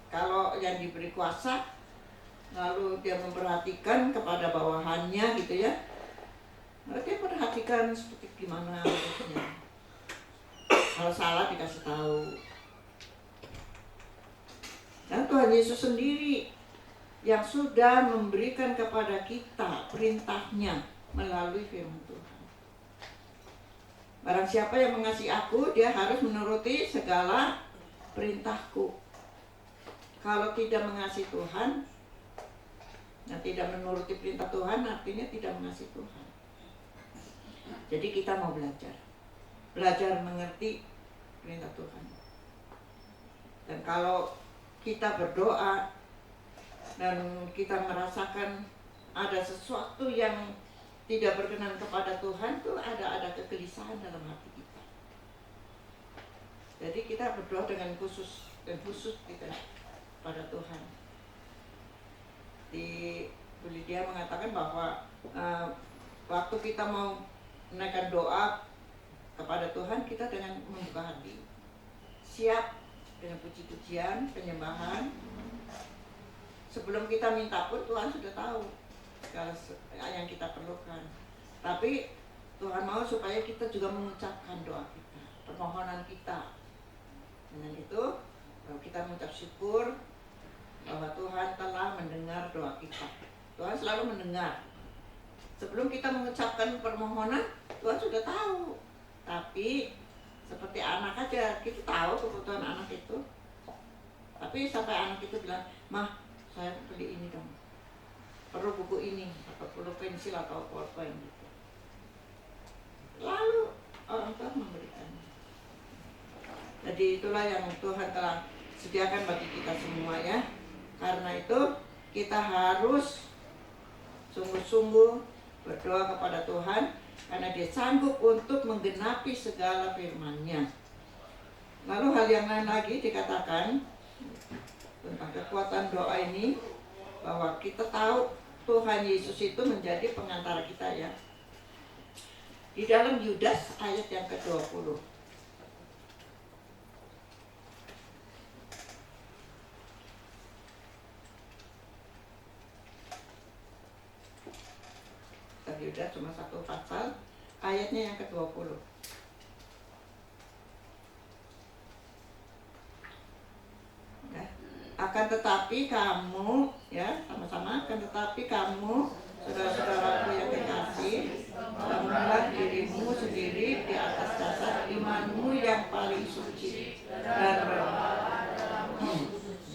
Kalau yang diberi kuasa, lalu dia memperhatikan kepada bawahannya gitu ya, lalu dia perhatikan seperti gimana harusnya. Kalau salah dikasih tahu. Dan Tuhan Yesus sendiri yang sudah memberikan kepada kita perintahnya melalui firman Tuhan. Barang siapa yang mengasihi aku, dia harus menuruti segala perintahku. Kalau tidak mengasihi Tuhan dan tidak menuruti perintah Tuhan, artinya tidak mengasihi Tuhan. Jadi kita mau belajar mengerti perintah Tuhan. Dan kalau kita berdoa dan kita merasakan ada sesuatu yang tidak berkenan kepada Tuhan, tuh ada kegelisahan dalam hati kita. Jadi kita berdoa dengan khusus kita pada Tuhan. Bu Lydia mengatakan bahwa waktu kita mau menaikkan doa kepada Tuhan, kita dengan membuka hati, siap dengan puji-pujian, penyembahan. Sebelum kita minta pun Tuhan sudah tahu segala yang kita perlukan. Tapi Tuhan mau supaya kita juga mengucapkan doa kita, permohonan kita. Dengan itu kita mengucap syukur bahwa Tuhan telah mendengar doa kita. Tuhan selalu mendengar. Sebelum kita mengucapkan permohonan, Tuhan sudah tahu. Tapi seperti anak aja, kita tahu kebutuhan anak itu. Tapi sampai anak itu bilang, "Mah, saya beli ini dong, perlu buku ini, atau perlu pensil atau apa yang gitu." Lalu orang tua memberikannya. Jadi itulah yang Tuhan telah sediakan bagi kita semua ya. Karena itu kita harus sungguh-sungguh berdoa kepada Tuhan, karena Dia sanggup untuk menggenapi segala firman-Nya. Lalu hal yang lain lagi dikatakan tentang kekuatan doa ini, bahwa kita tahu Tuhan Yesus itu menjadi pengantara kita ya. Di dalam Yudas ayat yang ke-20. Yudas cuma satu pasal, ayatnya yang ke-20. Akan tetapi kamu, ya sama-sama, akan tetapi kamu, saudara-saudaraku yang kekasih, bangunlah dirimu sendiri di atas dasar imanmu yang paling suci dan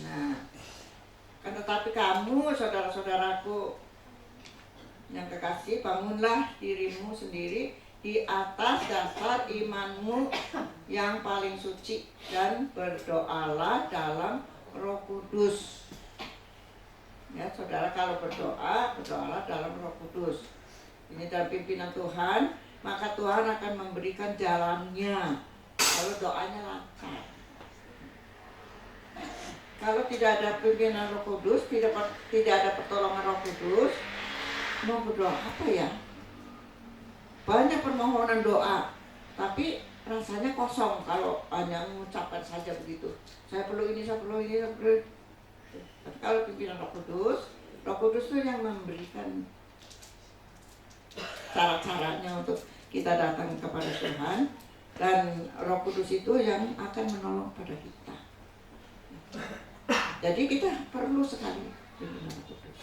Nah, akan tetapi kamu, saudara-saudaraku yang kekasih, bangunlah dirimu sendiri di atas dasar imanmu yang paling suci dan berdoalah dalam Roh Kudus. Ya, saudara kalau berdoa, berdoalah dalam Roh Kudus. Ini dalam pimpinan Tuhan, maka Tuhan akan memberikan jalannya kalau doanya lancar. Kalau tidak ada pimpinan Roh Kudus, tidak ada pertolongan Roh Kudus, mau berdoa apa ya? Banyak permohonan doa, tapi rasanya kosong kalau hanya mengucapkan saja begitu. Saya perlu ini, saya perlu ini, saya perlu. Tapi kalau pimpinan Roh Kudus itu yang memberikan cara-caranya untuk kita datang kepada Tuhan, dan Roh Kudus itu yang akan menolong pada kita. Jadi kita perlu sekali pimpinan Roh Kudus.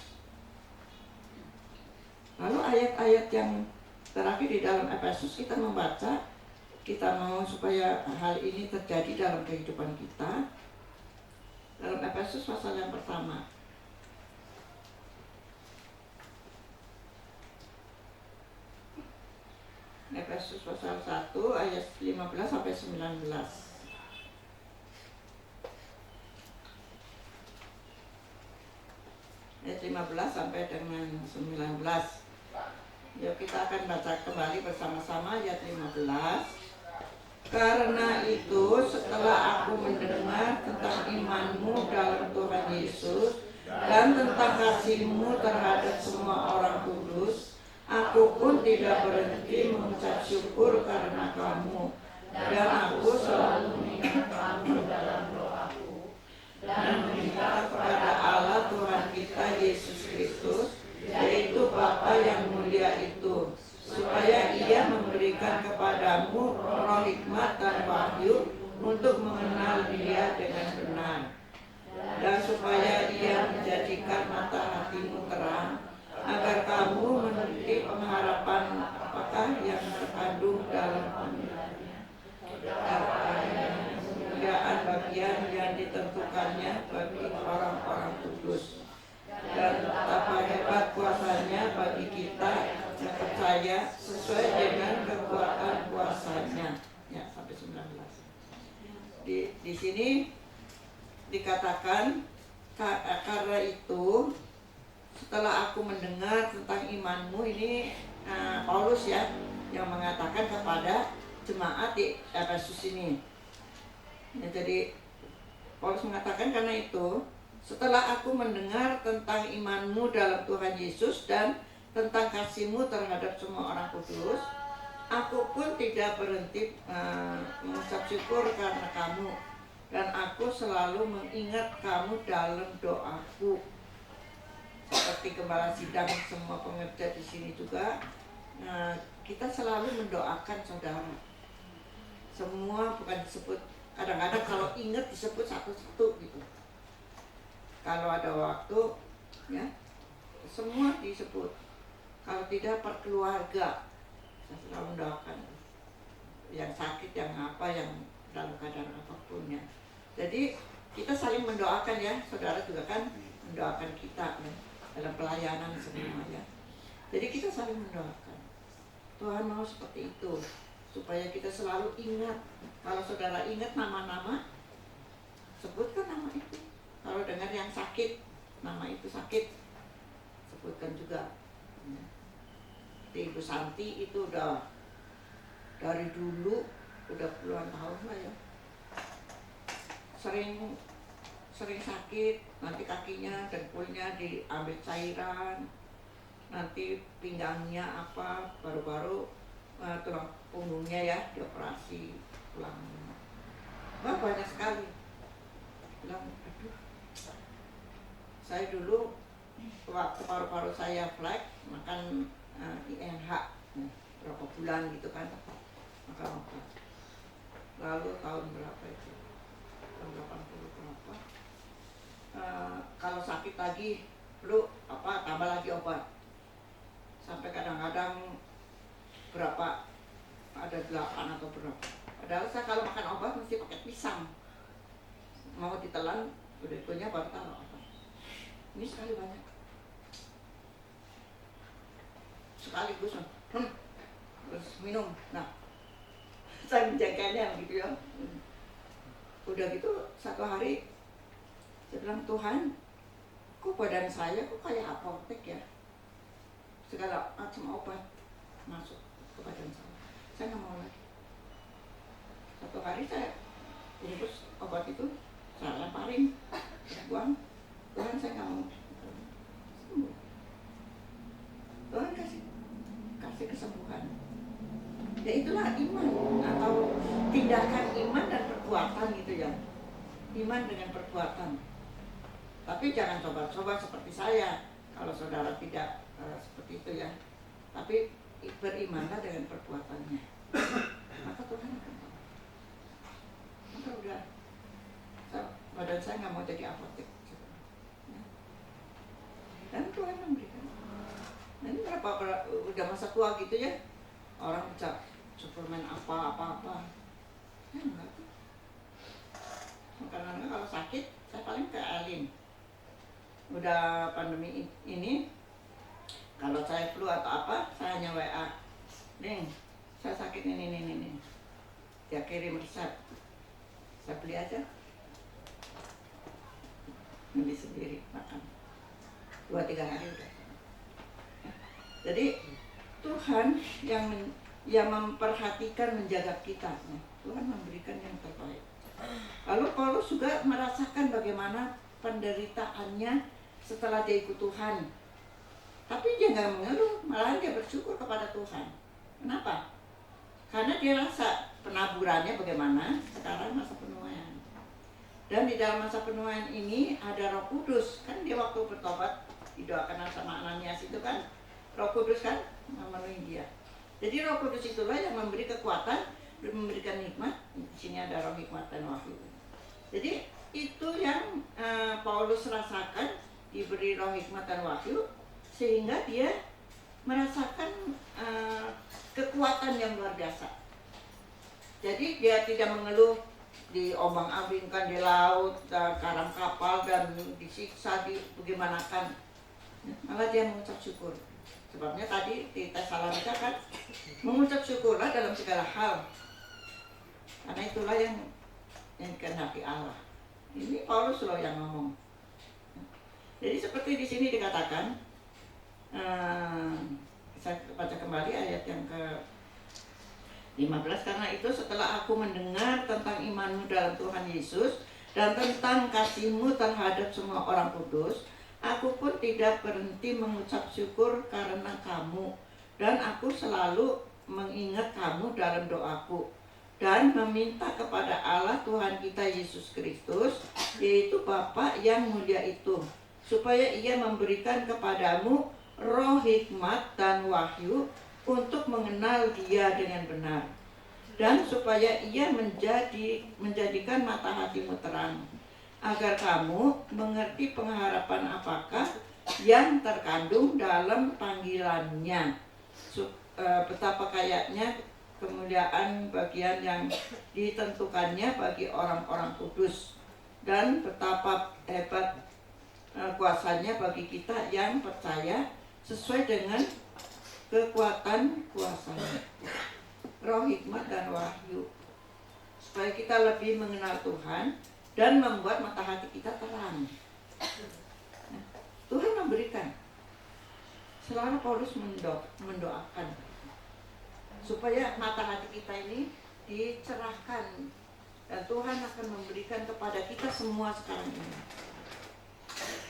Lalu ayat-ayat yang terakhir di dalam Efesus kita membaca, kita mau supaya hal ini terjadi dalam kehidupan kita. Dalam Efesus pasal yang pertama, Efesus pasal 1 ayat 15 sampai 19. Ayat 15 sampai dengan 19. Yuk kita akan baca kembali bersama-sama ayat 15. Karena itu setelah aku mendengar tentang imanmu dalam Tuhan Yesus dan tentang kasihmu terhadap semua orang kudus, aku pun tidak berhenti mengucap syukur karena kamu, dan aku selalu mengingat kamu dalam doaku dan meminta kepada Allah Tuhan kita Yesus Kristus, yaitu Bapa yang mulia itu, supaya Ia memberikan kepadamu roh hikmat dan wahyu untuk mengenal Dia dengan benar, dan supaya Ia menjadikan mata hatimu terang, agar kamu memiliki pengharapan apakah yang terkandung dalam panggilannya, kemuliaan bagian yang ditentukannya bagi orang-orang kudus, dan betapa hebat kuasanya bagi kita yang percaya sesuai dengan kekuatan kuasanya. Ya, sampai 19. Di sini dikatakan, karena itu setelah aku mendengar tentang imanmu, ini Paulus ya yang mengatakan kepada jemaat di Efesus ini. Ya, jadi Paulus mengatakan karena itu setelah aku mendengar tentang imanmu dalam Tuhan Yesus dan tentang kasihmu terhadap semua orang kudus, aku pun tidak berhenti mengucap syukur karena kamu, dan aku selalu mengingat kamu dalam doaku. Seperti gembala sidang semua pengerja di sini juga, kita selalu mendoakan saudara. Semua bukan disebut, kadang-kadang kalau ingat disebut satu-satu gitu. Kalau ada waktu, ya semua disebut. Kalau tidak per keluarga, saya selalu mendoakan yang sakit, yang apa, yang dalam keadaan apapun ya. Jadi kita saling mendoakan ya, saudara juga kan mendoakan kita ya, dalam pelayanan semua ya. Jadi kita saling mendoakan. Tuhan mau seperti itu, supaya kita selalu ingat. Kalau saudara ingat nama-nama, sebutkan nama itu. Kalau dengar yang sakit, nama itu sakit, sebutkan juga. Ibu Santi itu udah dari dulu, udah puluhan tahun lah ya, sering sakit, nanti kakinya, dengkulnya diambil cairan, nanti pinggangnya apa, baru-baru tulang punggungnya ya dioperasi tulangnya. Wah, banyak sekali. Bilang, aduh, saya dulu waktu paru-paru saya flek, makan INH berapa bulan gitu kan, makan obat. Lalu tahun berapa itu, tahun 80 berapa, lagi, flu apa tambah lagi obat. Sampai kadang-kadang berapa, ada 8 atau berapa. Padahal saya kalau makan obat mesti pakai pisang. Mau ditelan, udah itunya baru taruh obat. Ini sekali banyak. Sekaligus, terus minum. Nah, saya menjaganya begitu ya. Udah gitu satu hari saya bilang, Tuhan, kok badan saya kok kayak apotek ya? Segala macam obat masuk ke badan saya nggak mau lagi. Satu hari saya bungkus obat itu, saya lemparin, buang. Tuhan, saya nggak mau. Sembuh. Tuhan kasih kesembuhan. Ya itulah iman, atau tindakan iman dan perbuatan gitu ya. Iman dengan perbuatan. Tapi jangan coba-coba seperti saya. Kalau saudara tidak seperti itu ya. Tapi berimanlah dengan perbuatannya. Maka Tuhan akan tahu. Maka udah, badan saya nggak mau jadi apotek. Dan Tuhan memberikan. Dan udah masa tua gitu ya. Orang bisa suplemen apa-apa. Ya enggak tuh. Karena kalau sakit, saya paling ke Alin. Udah pandemi ini, kalau saya flu atau apa, saya hanya WA. Ning, saya sakit ini. Dia kirim resep. Saya beli aja. Beli sendiri, makan. 2-3 hari udah. Jadi Tuhan yang memperhatikan, menjaga kita. Tuhan memberikan yang terbaik. Lalu Paulus juga merasakan bagaimana penderitaannya setelah dia ikut Tuhan. Tapi dia nggak mengeluh, malahan dia bersyukur kepada Tuhan. Kenapa? Karena dia rasa penaburannya bagaimana sekarang masa penuaian. Dan di dalam masa penuaian ini ada Roh Kudus. Kan dia waktu bertobat didoakan sama Ananias itu kan, Roh Kudus kan memenuhi dia. Jadi Roh Kudus itulah yang memberi kekuatan, memberikan hikmat. Di sini ada roh hikmat dan wahyu. Jadi itu yang Paulus rasakan, diberi roh hikmat dan wahyu, sehingga dia merasakan kekuatan yang luar biasa. Jadi dia tidak mengeluh diombang-ambingkan di laut, karam kapal dan disiksa, bagaimanakan. Malah dia mengucap syukur. Sebabnya tadi di Tesalonika kan, mengucap syukurlah dalam segala hal. Karena itulah yang dikehendaki Allah. Ini Paulus loh yang ngomong. Jadi seperti di sini dikatakan, saya baca kembali ayat yang ke-15. Karena itu setelah aku mendengar tentang imanmu dalam Tuhan Yesus dan tentang kasihmu terhadap semua orang kudus, aku pun tidak berhenti mengucap syukur karena kamu, dan aku selalu mengingat kamu dalam doaku dan meminta kepada Allah Tuhan kita Yesus Kristus, yaitu Bapa yang mulia itu, supaya Ia memberikan kepadamu roh hikmat dan wahyu untuk mengenal Dia dengan benar, dan supaya Ia menjadikan mata hatimu terang, agar kamu mengerti pengharapan apakah yang terkandung dalam panggilannya, betapa kayanya kemuliaan bagian yang ditentukannya bagi orang-orang kudus, dan betapa hebat kuasanya bagi kita yang percaya sesuai dengan kekuatan kuasanya. Roh hikmat dan wahyu, supaya kita lebih mengenal Tuhan dan membuat mata hati kita terang. Nah, Tuhan memberikan. Selalu Paulus mendoakan supaya mata hati kita ini dicerahkan, dan Tuhan akan memberikan kepada kita semua sekarang ini.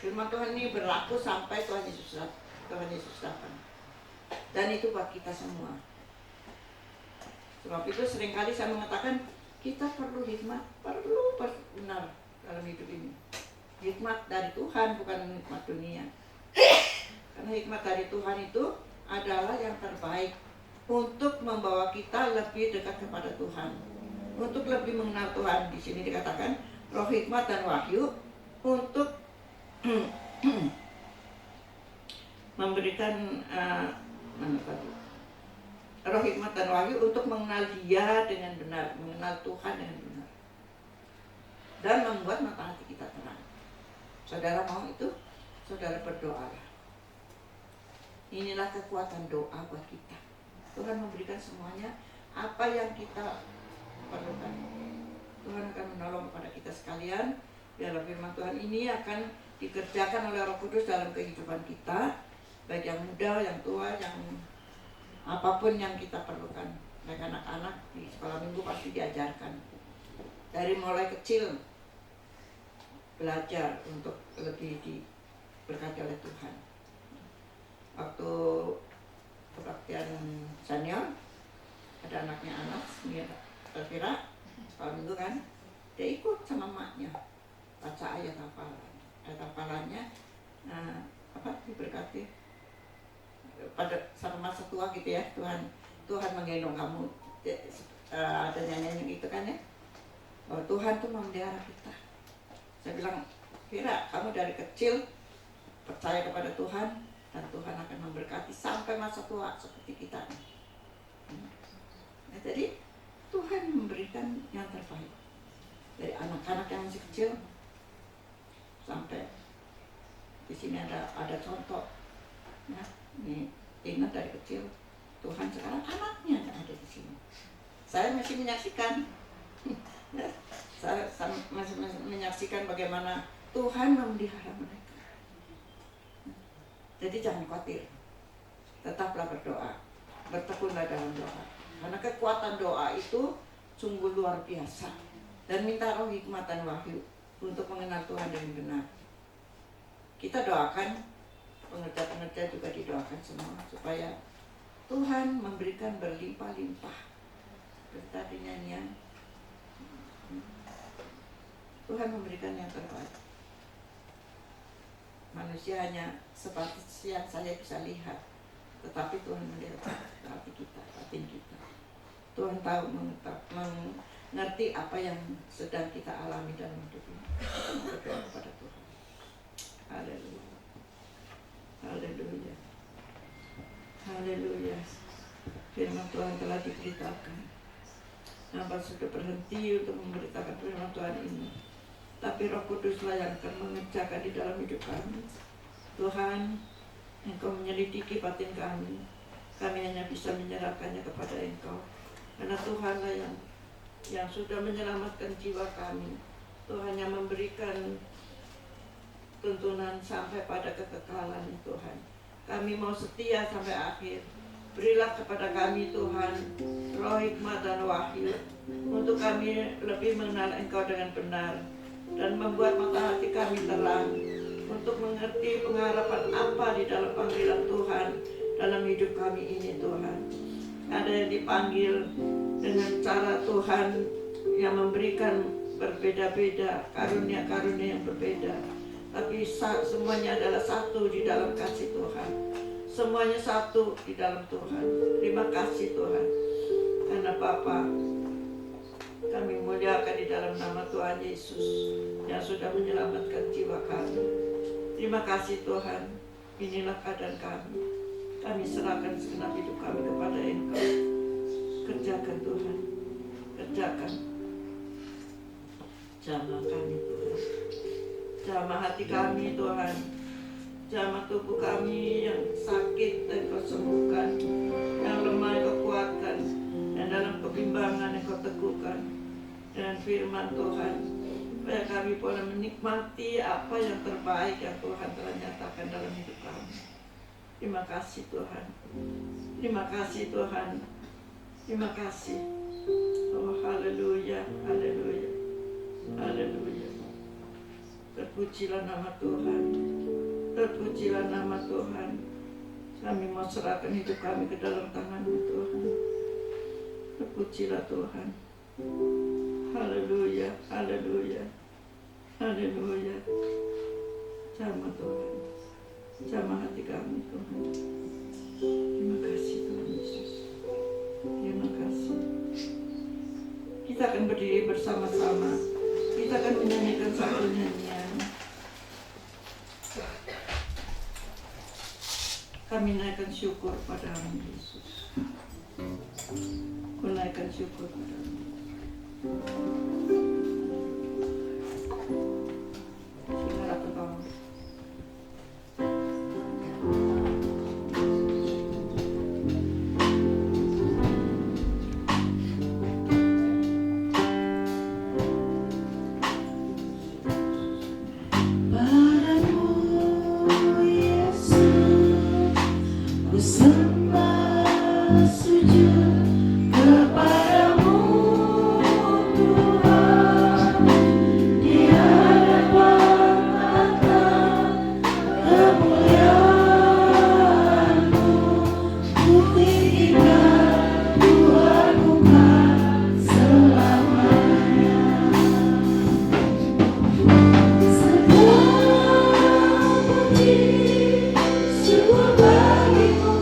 Firman Tuhan ini berlaku sampai Tuhan Yesus datang, dan itu buat kita semua. Sebab itu seringkali saya mengatakan kita perlu hikmat, perlu benar dalam hidup ini. Hikmat dari Tuhan, bukan hikmat dunia. Karena hikmat dari Tuhan itu adalah yang terbaik untuk membawa kita lebih dekat kepada Tuhan, untuk lebih mengenal Tuhan. Di sini dikatakan roh hikmat dan wahyu untuk memberikan mana tadi? Roh hikmat dan wahyu untuk mengenal Dia dengan benar, mengenal Tuhan dengan benar, dan membuat mata hati kita terang. Saudara mau itu? Saudara berdoalah. Inilah kekuatan doa buat kita. Tuhan memberikan semuanya apa yang kita perlukan. Tuhan akan menolong kepada kita sekalian. Biarlah firman Tuhan ini akan dikerjakan oleh Roh Kudus dalam kehidupan kita, baik yang muda, yang tua, yang apapun yang kita perlukan. Baik anak-anak di sekolah minggu pasti diajarkan. Dari mulai kecil belajar untuk lebih diberkati oleh Tuhan. Waktu kebaktian senior, ada anaknya Anas, Elvira, sekolah minggu kan, dia ikut sama maknya baca ayat hafalannya, diberkati pada sama masa tua gitu ya. Tuhan menggendong kamu, ada nyanyi gitu kan ya, bahwa Tuhan tuh memelihara kita. Saya bilang, Vira, kamu dari kecil percaya kepada Tuhan, dan Tuhan akan memberkati sampai masa tua seperti kita. Nah, jadi Tuhan memberikan yang terbaik dari anak-anak yang masih kecil sampai di sini ada contoh. Nah, ini ingat dari kecil Tuhan sekarang anaknya ada di sini. Saya masih menyaksikan, saya masih menyaksikan bagaimana Tuhan memelihara mereka. Jadi jangan khawatir, tetaplah berdoa, bertekunlah dalam doa. Karena kekuatan doa itu sungguh luar biasa. Dan minta roh hikmat dan wahyu untuk mengenal Tuhan dengan benar. Kita doakan, pengerja-pengerja juga didoakan semua, supaya Tuhan memberikan berlimpah-limpah. Seperti tadi nyanyian, Tuhan memberikan yang terbaik. Manusia hanya seperti yang saya bisa lihat, tetapi Tuhan melihat hati kita, batin kita. Tuhan tahu, mengerti apa yang sedang kita alami dalam hidup ini. Berdoa kepada Tuhan. Haleluya. Haleluya. Haleluya. Firman Tuhan telah diberitakan. Hamba sudah berhenti untuk memberitakan firman Tuhan ini, tapi Roh Kuduslah yang akan mengerjakan di dalam hidup kami. Tuhan, Engkau menyelidiki batin kami. Kami hanya bisa menyerahkannya kepada Engkau, karena Tuhanlah yang sudah menyelamatkan jiwa kami. Tuhan yang memberikan tuntunan sampai pada kekekalan, Tuhan. Kami mau setia sampai akhir. Berilah kepada kami, Tuhan, roh hikmat dan wahyu, untuk kami lebih mengenal Engkau dengan benar, dan membuat mata hati kami terang, untuk mengerti pengharapan apa di dalam panggilan Tuhan dalam hidup kami ini, Tuhan. Ada yang dipanggil dengan cara Tuhan yang memberikan berbeda-beda, karunia-karunia yang berbeda, tapi semuanya adalah satu di dalam kasih Tuhan. Semuanya satu di dalam Tuhan. Terima kasih Tuhan, karena Bapa, kami muliakan di dalam nama Tuhan Yesus yang sudah menyelamatkan jiwa kami. Terima kasih Tuhan. Inilah keadaan kami. Kami serahkan segenap hidup kami kepada Engkau. Kerjakan Tuhan, kerjakan. Jamah kami Tuhan, jamah hati kami Tuhan, jamah tubuh kami yang sakit Engkau sembuhkan, yang lemah Engkau kuatkan, dan dalam kebimbangan Engkau teguhkan dengan firman Tuhan, supaya kami boleh menikmati apa yang terbaik yang Tuhan telah nyatakan dalam hidup kami. Terima kasih Tuhan, terima kasih Tuhan, terima kasih. Oh haleluya, haleluya, haleluya. Terpujilah nama Tuhan, terpujilah nama Tuhan. Kami mau serahkan hidup kami ke dalam tangan-Mu Tuhan. Terpujilah Tuhan. Haleluya, haleluya, haleluya. Jamah Tuhan, jamah hati kami Tuhan. Terima kasih Tuhan Yesus, terima kasih. Kita akan berdiri bersama-sama. Kita akan menyanyikan satu nyanyian. Kami naikkan syukur padamu Yesus. Ku naikkan syukur padamu. Silakan Tuhan. Padamu Yesus, ku sembah sujud kepadamu Tuhan, di hadapan tahta kemuliaan-Mu, ku tinggikan Tuhan bukan selamanya. Syukur bagimu,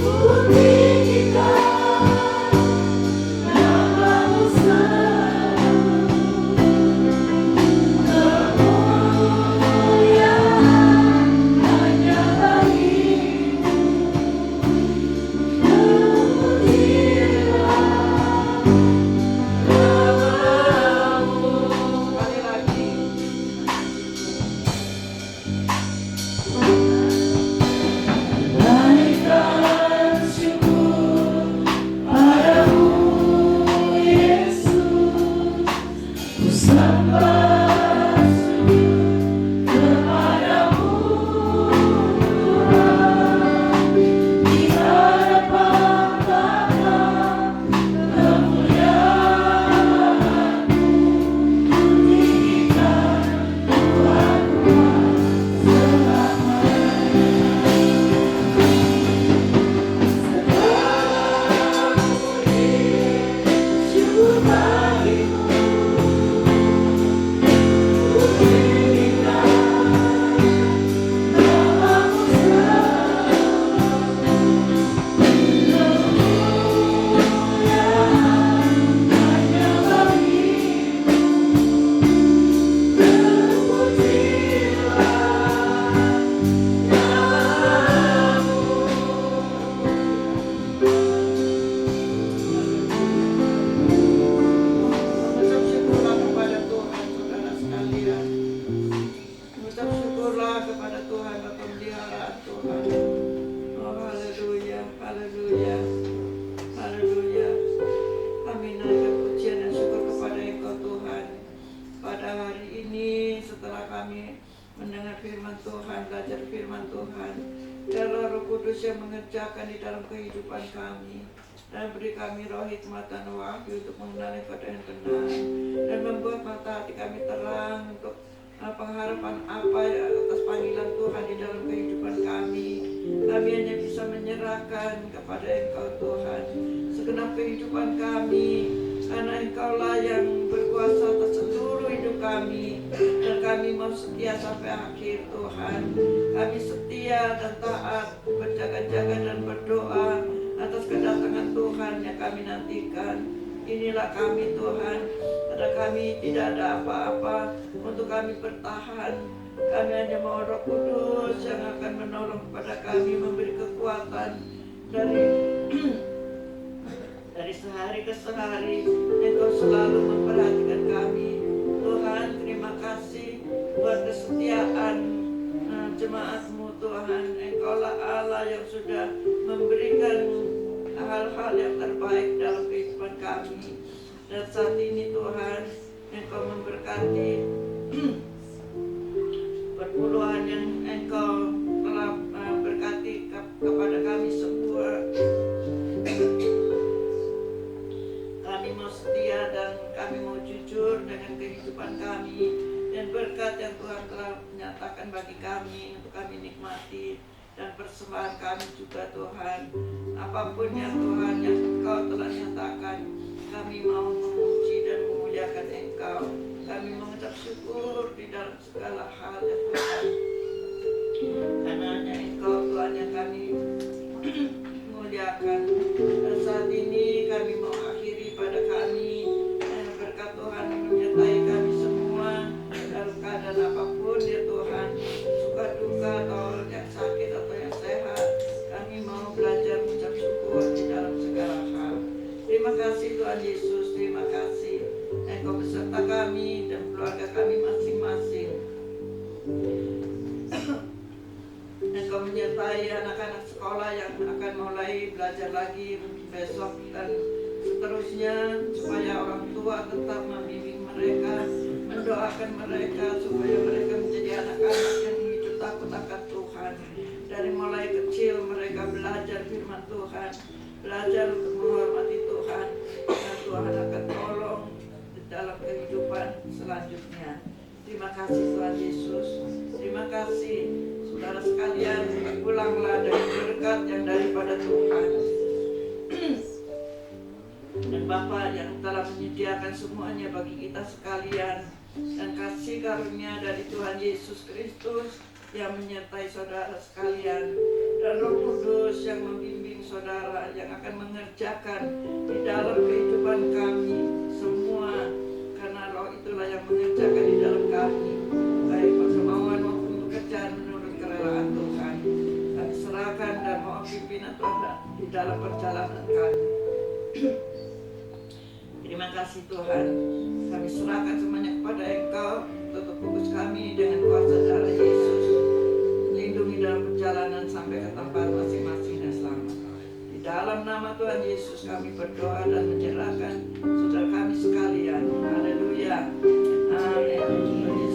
ku tinggikan namamu selalu. Kemuliaan hanya bagimu, terpujilah namamu. Sekali lagi. Naikkan syukur padamu Yesus, ku sembah sujud kepadamu Tuhan, di hadapan tahta kemuliaan-Mu, ku tinggikan Tuhan syukur bagimu, ku tinggikan namamu selalu. Kemuliaan hanya bagimu, terpujilah namamu. Mengucap syukurlah kepada Tuhan, saudara sekalian. Mengucap syukurlah kepada Tuhan atas pemeliharaan Tuhan. Oh haleluya, haleluya, haleluya. Kami naikkan pujian dan syukur kepada Engkau Tuhan. Pada hari ini setelah kami mendengar firman Tuhan, belajar firman Tuhan, biarlah Roh Kudus yang mengerjakan di dalam kehidupan kami dan beri kami roh hikmat dan wahyu untuk mengenali Engkau dengan benar dan membuat mata hati kami terang untuk pengharapan apa atas panggilan Tuhan di dalam kehidupan kami. Kami hanya bisa menyerahkan kepada Engkau Tuhan segenap kehidupan kami, karena Engkaulah yang berkuasa atas seluruh hidup kami, dan kami mau setia sampai akhir Tuhan. Kami setia dan taat, berjaga-jaga dan berdoa atas kedatangan Tuhan yang kami nantikan. Inilah kami Tuhan, pada kami tidak ada apa-apa untuk kami bertahan. Kami hanya mau Roh Kudus yang akan menolong kepada kami, memberi kekuatan dari dari sehari ke sehari. Engkau selalu memperhatikan kami Tuhan. Terima kasih buat kesetiaan jemaat-Mu Tuhan. Engkaulah Allah yang sudah memberikan hal-hal yang terbaik dalam kehidupan kami. Dan saat ini Tuhan, Engkau memberkati perpuluhan yang Engkau telah berkati kepada kami semua. Kami mau setia dan kami mau jujur dengan kehidupan kami, dan berkat yang Tuhan telah menyatakan bagi kami untuk kami nikmati, dan persembahan kami juga Tuhan. Apapun yang Tuhan yang Engkau telah nyatakan, kami mau memuji dan memuliakan Engkau. Kami mengucap syukur di dalam segala hal ya Tuhan, karena hanya Engkau Tuhan yang kami muliakan. Dan saat ini kami mau akhiri pada kami, berkat Tuhan menyertai kami semua dalam keadaan apapun ya Tuhan, suka duka atau menyertai anak-anak sekolah yang akan mulai belajar lagi besok dan seterusnya, supaya orang tua tetap membimbing mereka, mendoakan mereka supaya mereka menjadi anak-anak yang hidup takut akan Tuhan. Dari mulai kecil mereka belajar firman Tuhan, belajar untuk menghormati Tuhan, dan Tuhan akan tolong di dalam kehidupan selanjutnya. Terima kasih Tuhan Yesus. Terima kasih saudara sekalian, pulanglah dari berkat yang daripada Tuhan. Dan Bapa yang telah menyediakan semuanya bagi kita sekalian, dan kasih karunia dari Tuhan Yesus Kristus yang menyertai saudara sekalian, dan Roh Kudus yang membimbing saudara, yang akan mengerjakan di dalam kehidupan kami semua, karena Roh itulah yang mengerjakan di dalam kami, baik kemauan maupun pekerjaan menurut kerelaan Tuhan. Kami serahkan dan mohon pimpinan Tuhan di dalam perjalanan kami. Terima kasih Tuhan, kami serahkan semuanya kepada Engkau. Tutup kudus kami dengan kuasa darah Yesus, lindungi dalam perjalanan sampai ke tempat masing-masing dan selamat. Di dalam nama Tuhan Yesus kami berdoa dan menyerahkan saudara kami sekalian. Haleluya. Amin.